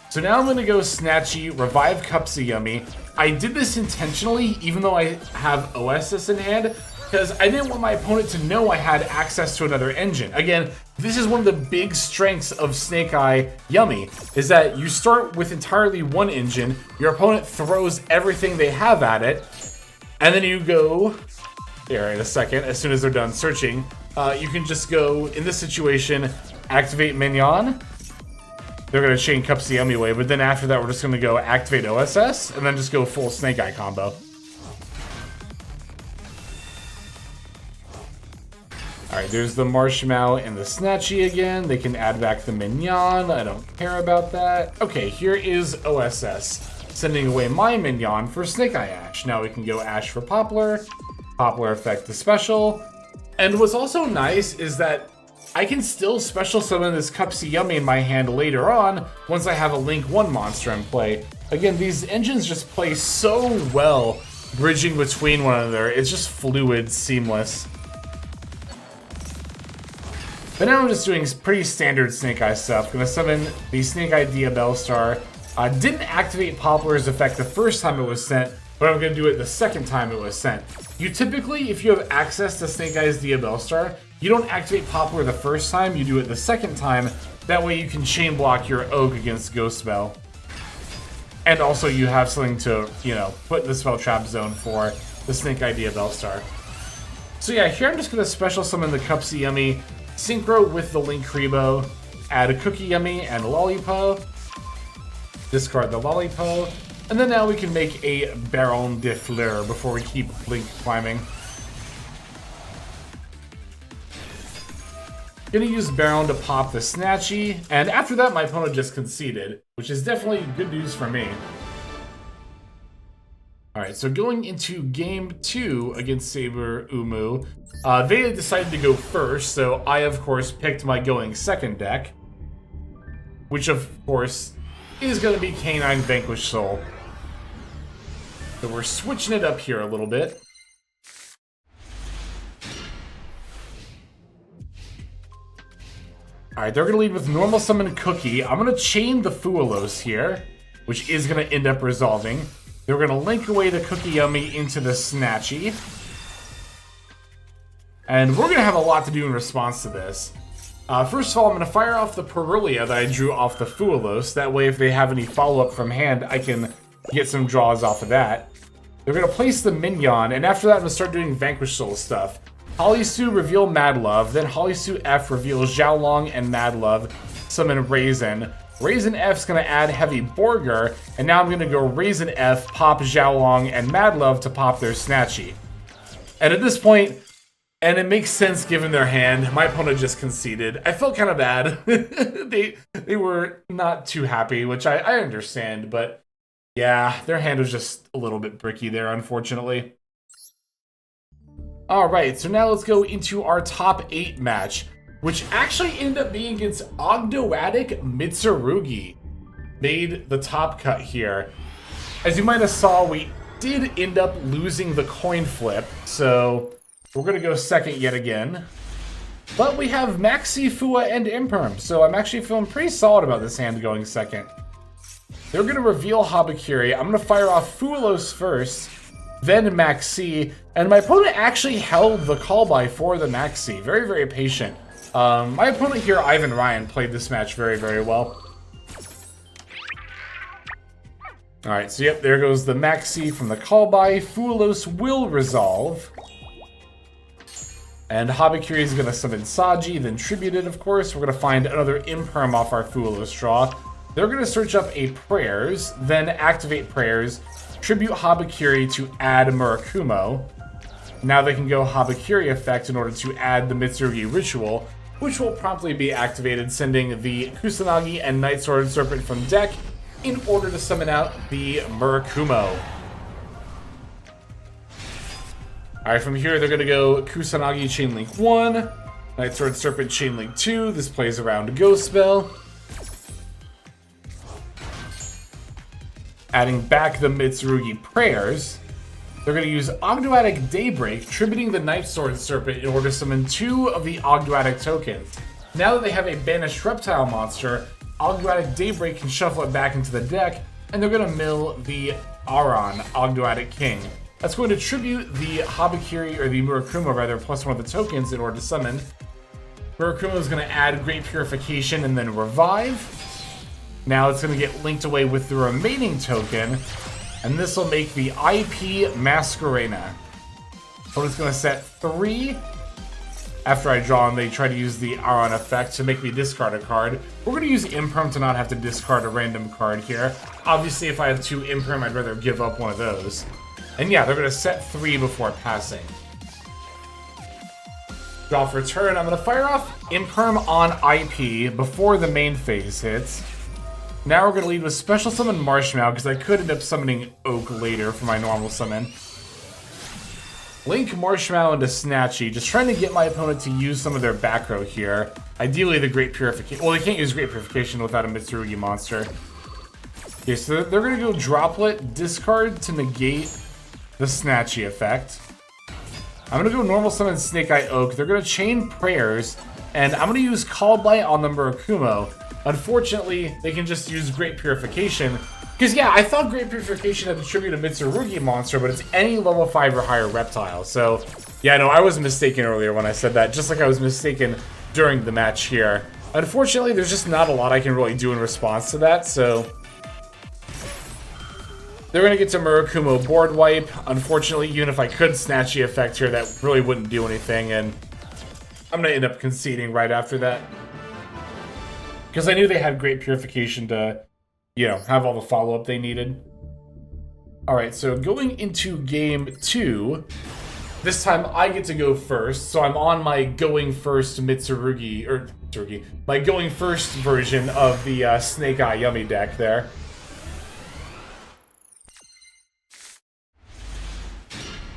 So now I'm going to go Snatchy, revive Cupsy Yummy. I did this intentionally, even though I have OSS in hand, because I didn't want my opponent to know I had access to another engine. Again, this is one of the big strengths of Snake Eye Yummy, is that you start with entirely one engine, your opponent throws everything they have at it, and then you go, here in a second, as soon as they're done searching, you can just go, in this situation, activate Mignon. They're going to chain Cupsy Yummy way, but then after that we're just going to go activate OSS, and then just go full Snake Eye combo. Alright, there's the Marshmallow and the Snatchy again. They can add back the Mignon. I don't care about that. Okay, here is OSS. Sending away my Mignon for Snake Eye Ash. Now we can go Ash for Poplar. Poplar effect the special. And what's also nice is that I can still special summon this Cupsy Yummy in my hand later on once I have a Link 1 monster in play. Again, these engines just play so well bridging between one another. It's just fluid, seamless. But now I'm just doing pretty standard Snake Eye stuff. Gonna summon the Snake Eye Diabellstar. Didn't activate Poplar's effect the first time it was sent, but I'm gonna do it the second time it was sent. You typically, if you have access to Snake Eye's Diabellstar, you don't activate Poplar the first time, you do it the second time. That way you can chain block your Oak against Ghost Spell. And also you have something to, you know, put in the spell trap zone for the Snake Eye Diabellstar. So yeah, here I'm just gonna special summon the Cupsy Yummy, synchro with the Link Kribo, add a Cookie Yummy and Lollipop, discard the Lollipop, and then now we can make a Baron de Fleur before we keep Link climbing. Gonna use Baron to pop the Snatchy, and after that my opponent just conceded, which is definitely good news for me. Alright, so going into game 2 against Saber Umu, they decided to go first, so I of course picked my going second deck, which of course is gonna be K9 Vanquish Soul. So we're switching it up here a little bit. Alright, they're going to lead with normal summon Cookie. I'm going to chain the Fuelos here, which is going to end up resolving. They're going to link away the Cookie Yummy into the Snatchy. And we're going to have a lot to do in response to this. First of all, I'm going to fire off the Perulia that I drew off the Fuelos. That way, if they have any follow-up from hand, I can get some draws off of that. They're going to place the Minion, and after that, I'm going to start doing Vanquish Soul stuff. Holisu reveal Mad Love, then Holisu F reveals Xiaolong and Mad Love, summon Raisin. Raisin F's gonna add Heavy Borger, and now I'm gonna go Raisin F, pop Xiaolong and Mad Love to pop their Snatchy. And at this point, and it makes sense given their hand, my opponent just conceded. I felt kind of bad. they were not too happy, which I understand, but yeah, their hand was just a little bit bricky there, unfortunately. Alright, so now let's go into our top 8 match, which actually ended up being against Ogoadic Mitsurugi. Made the top cut here. As you might have saw, we did end up losing the coin flip, so we're going to go second yet again. But we have Maxi, Fua, and Imperm, so I'm actually feeling pretty solid about this hand going second. They're going to reveal Habakiri. I'm going to fire off Fuelos first, then Maxi, and my opponent actually held the call by for the Maxi. Very, very patient. My opponent here, Ivan Ryan, played this match very, very well. Alright, so yep, there goes the Maxi from the call by. Fuelos will resolve. And Habakiri is going to summon Saji, then tribute it, of course. We're going to find another Imperm off our Fuelos draw. They're going to search up a Prayers, then activate Prayers, tribute Habakiri to add Murakumo. Now they can go Habakiri effect in order to add the Mitsurugi Ritual, which will promptly be activated, sending the Kusanagi and Night Sword Serpent from deck in order to summon out the Murakumo. Alright, from here they're going to go Kusanagi Chainlink 1, Night Sword Serpent Chainlink 2, this plays around Ghost Spell. Adding back the Mitsurugi Prayers, they're going to use Ogoadic Daybreak, tributing the Night Sword Serpent in order to summon 2 of the Ogoadic tokens. Now that they have a banished reptile monster, Ogoadic Daybreak can shuffle it back into the deck, and they're going to mill the Aron, Ogoadic King. That's going to tribute the Habakiri, or the Murakumo rather, plus 1 of the tokens in order to summon. Murakumo is going to add Great Purification and then Revive. Now it's going to get linked away with the remaining token, and this will make the IP Masquerena. So it's going to set 3. After I draw them, they try to use the Aron effect to make me discard a card. We're going to use Imperm to not have to discard a random card here. Obviously, if I have 2 Imperm, I'd rather give up one of those. And yeah, they're going to set 3 before passing. Draw for turn. I'm going to fire off Imperm on IP before the main phase hits. Now we're going to lead with Special Summon Marshmallow, because I could end up summoning Oak later for my normal summon. Link Marshmallow into Snatchy, just trying to get my opponent to use some of their back row here. Ideally the Great Purification. Well, they can't use Great Purification without a Mitsurugi monster. Okay, so they're going to go Droplet, discard to negate the Snatchy effect. I'm going to go normal summon Snake Eye Oak. They're going to chain Prayers, and I'm going to use Call Blight on the Murakumo. Unfortunately, they can just use Great Purification. Because, yeah, I thought Great Purification had attributed a Mitsurugi monster, but it's any level 5 or higher reptile. So, yeah, no, I was mistaken earlier when I said that, just like I was mistaken during the match here. Unfortunately, there's just not a lot I can really do in response to that, so they're going to get to Murakumo board wipe. Unfortunately, even if I could snatch the effect here, that really wouldn't do anything, and I'm going to end up conceding right after that. Because I knew they had Great Purification to, you know, have all the follow-up they needed. Alright, so going into game 2, This time I get to go first, so I'm on my going first Mitsurugi, my going first version of the Snake Eye Yummy deck there.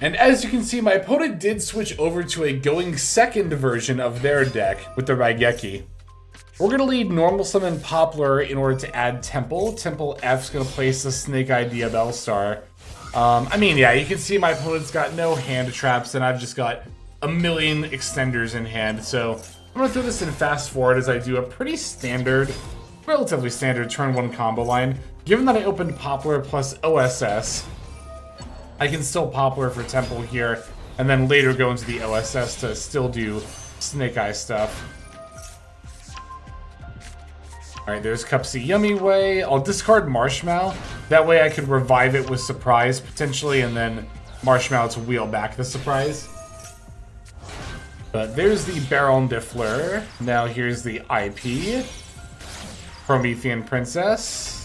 And as you can see, my opponent did switch over to a going second version of their deck with the Raigeki. We're going to lead Normal Summon Poplar in order to add Temple. Temple F's going to place the Snake Eye Diabell Star. I mean, yeah, you can see my opponent's got no hand traps, and I've just got a million extenders in hand. So I'm going to throw this in fast forward as I do a pretty standard, relatively standard turn 1 combo line. Given that I opened Poplar plus OSS, I can still Poplar for Temple here, and then later go into the OSS to still do Snake Eye stuff. Alright, there's Cupsy Yummy Way. I'll discard Marshmallow. That way I could revive it with Surprise, potentially, and then Marshmallow to wheel back the Surprise. But there's the Baron Diffler. Now here's the IP. Promethean Princess.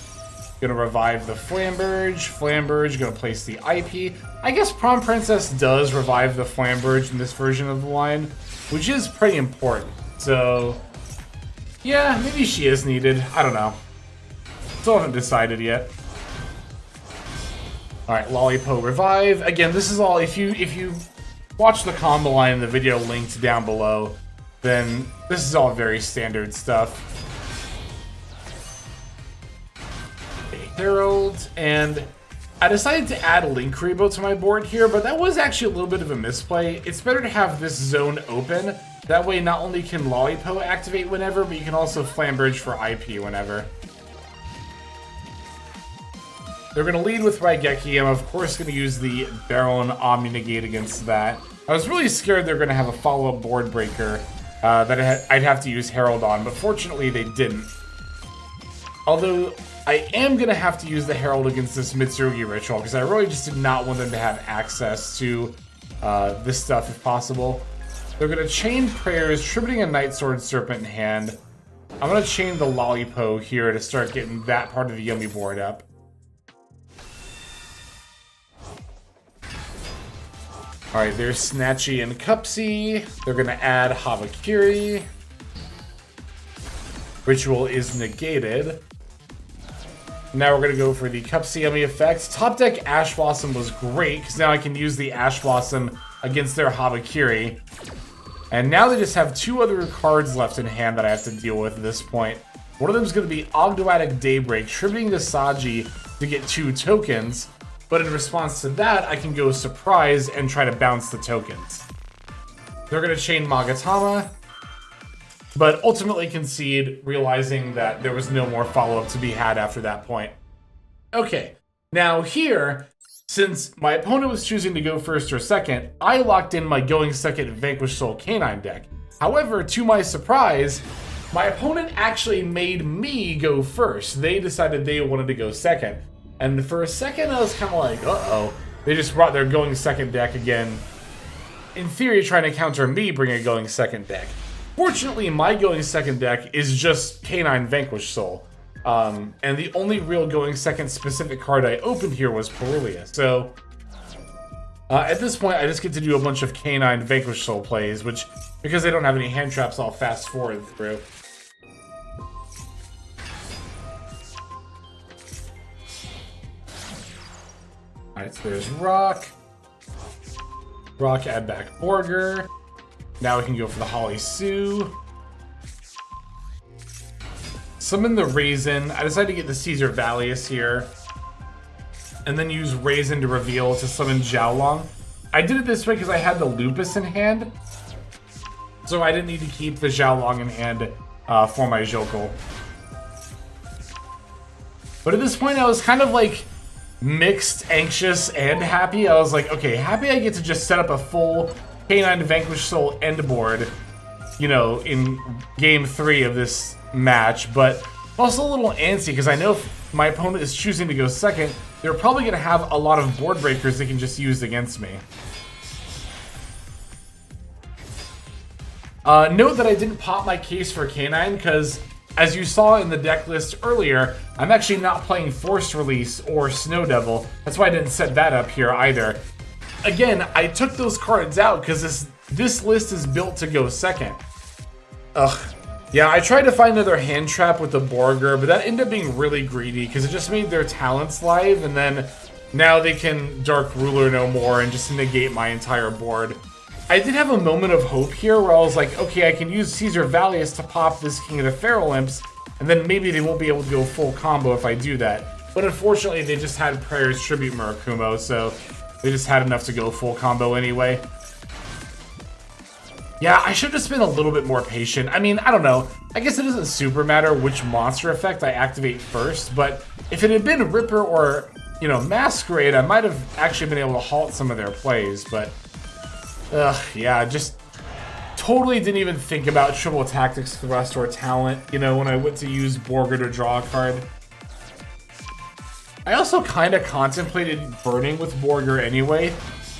Gonna revive the Flamberge. Flamberge, gonna place the IP. I guess Prom Princess does revive the Flamberge in this version of the line, which is pretty important. So, yeah, maybe she is needed. I don't know. Still haven't decided yet. Alright, Lollipo revive. Again, this is all, if you watch the combo line in the video linked down below, then this is all very standard stuff. Herald, and I decided to add Linkuriboh to my board here, but that was actually a little bit of a misplay. It's better to have this zone open. That way not only can Lollipo activate whenever, but you can also Flamberge for IP whenever. They're going to lead with Raigeki. I'm of course going to use the Baron Omni Negate against that. I was really scared they're going to have a follow-up board breaker that I'd have to use Herald on, but fortunately they didn't. Although I am going to have to use the Herald against this Mitsurugi Ritual, because I really just did not want them to have access to this stuff if possible. They're going to chain Prayers, tributing a Night Sword Serpent in hand. I'm going to chain the Lollipo here to start getting that part of the Yummy board up. Alright, there's Snatchy and Cupsy. They're going to add Havakiri. Ritual is negated. Now we're going to go for the Cupsy Yummy effects. Top deck Ash Blossom was great, because now I can use the Ash Blossom against their Havakiri. And now they just have 2 other cards left in hand that I have to deal with at this point. One of them is going to be Ogoadic Daybreak, tributing the Saji to get 2 tokens. But in response to that, I can go Surprise and try to bounce the tokens. They're going to chain Magatama, but ultimately concede, realizing that there was no more follow-up to be had after that point. Okay, now here, since my opponent was choosing to go first or second, I locked in my going second Vanquish Soul Canine deck. However, to my surprise, my opponent actually made me go first. They decided they wanted to go second. And for a second, I was kind of like, uh-oh. They just brought their going second deck again. In theory, trying to counter me bringing a going second deck. Fortunately, my going second deck is just Canine Vanquish Soul. And the only real going second specific card I opened here was Perulia. So, at this point, I just get to do a bunch of Canine Vanquish Soul plays, which, because they don't have any hand traps, I'll fast forward through. Alright, so there's Rock. Rock, add back Borger. Now we can go for the Holly Sue. Summon the Raisin. I decided to get the Caesar Valius here. And then use Raisin to reveal to summon Xiaolong. I did it this way because I had the Lupus in hand. So I didn't need to keep the Xiaolong in hand for my Jokel. But at this point I was kind of like mixed, anxious, and happy. I was like, okay, happy I get to just set up a full Canine Vanquish Soul end board, you know, in game 3 of this match, but also a little antsy because I know if my opponent is choosing to go second, they're probably going to have a lot of board breakers they can just use against me. Note that I didn't pop my case for Canine because, as you saw in the deck list earlier, I'm actually not playing Force Release or Snow Devil. That's why I didn't set that up here either. again, I took those cards out because this list is built to go second. Ugh. Yeah, I tried to find another hand trap with the Borger, but that ended up being really greedy because it just made their talents live, and then now they can Dark Ruler no more and just negate my entire board. I did have a moment of hope here where I was like, okay, I can use Caesar Valius to pop this King of the Feral Imps, and then maybe they won't be able to go full combo if I do that. But unfortunately, they just had Prayer's Tribute Murakumo, so they just had enough to go full combo anyway. Yeah, I should have just been a little bit more patient. I mean, I don't know. I guess it doesn't super matter which monster effect I activate first, but if it had been Ripper or, you know, Masquerade, I might have actually been able to halt some of their plays, but yeah, just totally didn't even think about Triple Tactics Thrust or Talent, you know, when I went to use Borger to draw a card. I also kind of contemplated burning with Borger anyway.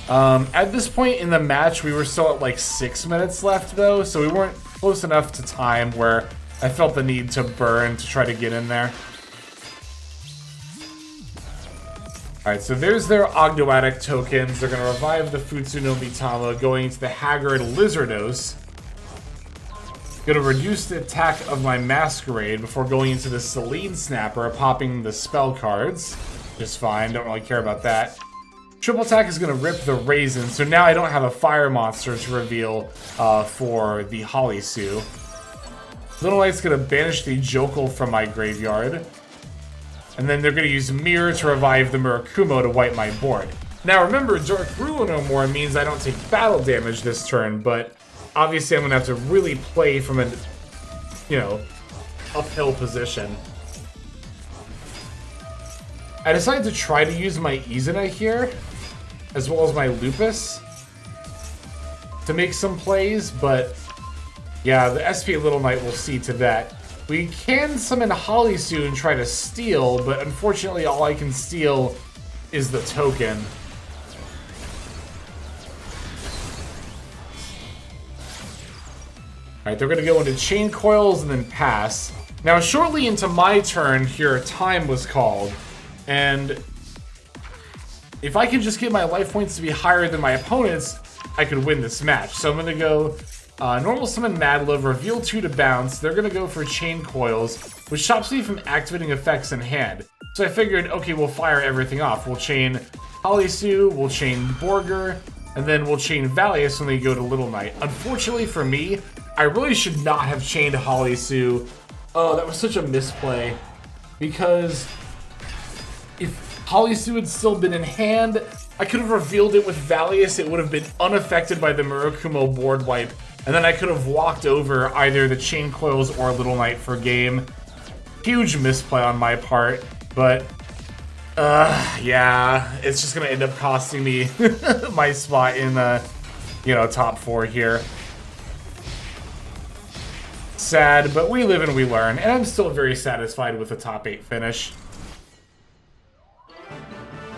At this point in the match, we were still at like 6 minutes left though, so we weren't close enough to time where I felt the need to burn to try to get in there. Alright, so there's their Ogoadic tokens. They're going to revive the Futsu no Mitama, going into the Haggard Lizardos. Going to reduce the attack of my Masquerade before going into the Selene Snapper, popping the spell cards. Just fine, don't really care about that. Triple attack is going to rip the Raisin, so now I don't have a fire monster to reveal for the Holisu. Lunalight's going to banish the Jokel from my graveyard. And then they're going to use Mirror to revive the Murakumo to wipe my board. Now remember, Dark Ruler no more means I don't take battle damage this turn, but obviously I'm going to have to really play from an, you know, uphill position. I decided to try to use my Izuna here, as well as my Lupus, to make some plays, but yeah, the SP Little Knight will see to that. We can summon Holisu and try to steal, but unfortunately all I can steal is the token. Alright, they're going to go into Chain Coils and then pass. Now, shortly into my turn here, time was called. And if I can just get my life points to be higher than my opponent's, I could win this match. So I'm going to go normal summon Madlib, reveal 2 to bounce. They're going to go for Chain Coils, which stops me from activating effects in hand. So I figured, okay, we'll fire everything off. We'll chain Holisu, we'll chain Borger, and then we'll chain Valius when they go to Little Knight. Unfortunately for me, I really should not have chained Holisu. Oh, that was such a misplay. Because if Holisu had still been in hand, I could have revealed it with Valius. It would have been unaffected by the Murakumo board wipe. And then I could have walked over either the Chain Coils or Little Knight for game. Huge misplay on my part. But, yeah, it's just going to end up costing me my spot in the, you know, top 4 here. Sad, but we live and we learn. And I'm still very satisfied with the top 8 finish.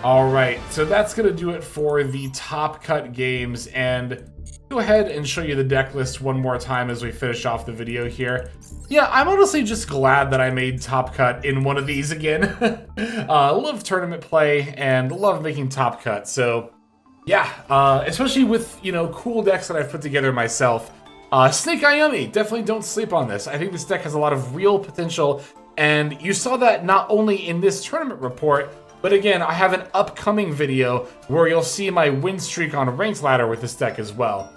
Alright, so that's going to do it for the top cut games, and go ahead and show you the deck list one more time as we finish off the video here. Yeah, I'm honestly just glad that I made top cut in one of these again. I love tournament play and love making top cut, so yeah, especially with, you know, cool decks that I've put together myself. Snake Ayumi, definitely don't sleep on this. I think this deck has a lot of real potential, and you saw that not only in this tournament report, but again, I have an upcoming video where you'll see my win streak on Ranked Ladder with this deck as well.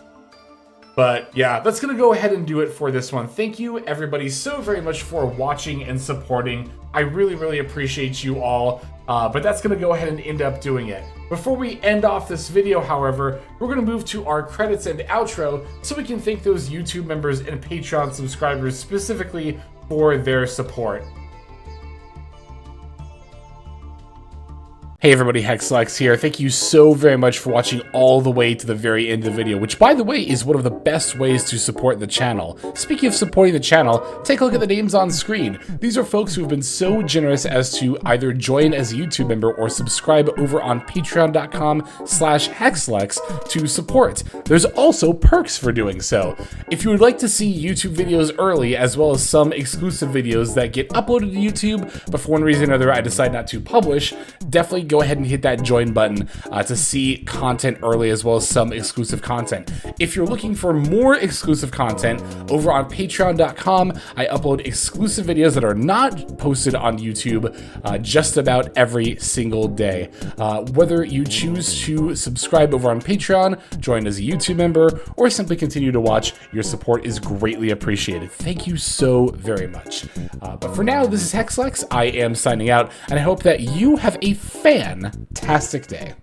But yeah, that's going to go ahead and do it for this one. Thank you everybody so very much for watching and supporting. I really, really appreciate you all. But that's going to go ahead and end up doing it. Before we end off this video, however, we're going to move to our credits and outro so we can thank those YouTube members and Patreon subscribers specifically for their support. Hey everybody, Hexlex here. Thank you so very much for watching all the way to the very end of the video, which by the way is one of the best ways to support the channel. Speaking of supporting the channel, take a look at the names on screen. These are folks who have been so generous as to either join as a YouTube member or subscribe over on patreon.com/Hexlex to support. There's also perks for doing so. If you would like to see YouTube videos early, as well as some exclusive videos that get uploaded to YouTube, but for one reason or another I decide not to publish, definitely go ahead and hit that join button to see content early, as well as some exclusive content. If you're looking for more exclusive content, over on patreon.com, I upload exclusive videos that are not posted on YouTube just about every single day. Whether you choose to subscribe over on Patreon, join as a YouTube member, or simply continue to watch, your support is greatly appreciated. Thank you so very much. But for now, this is HexLex. I am signing out, and I hope that you have a fantastic day.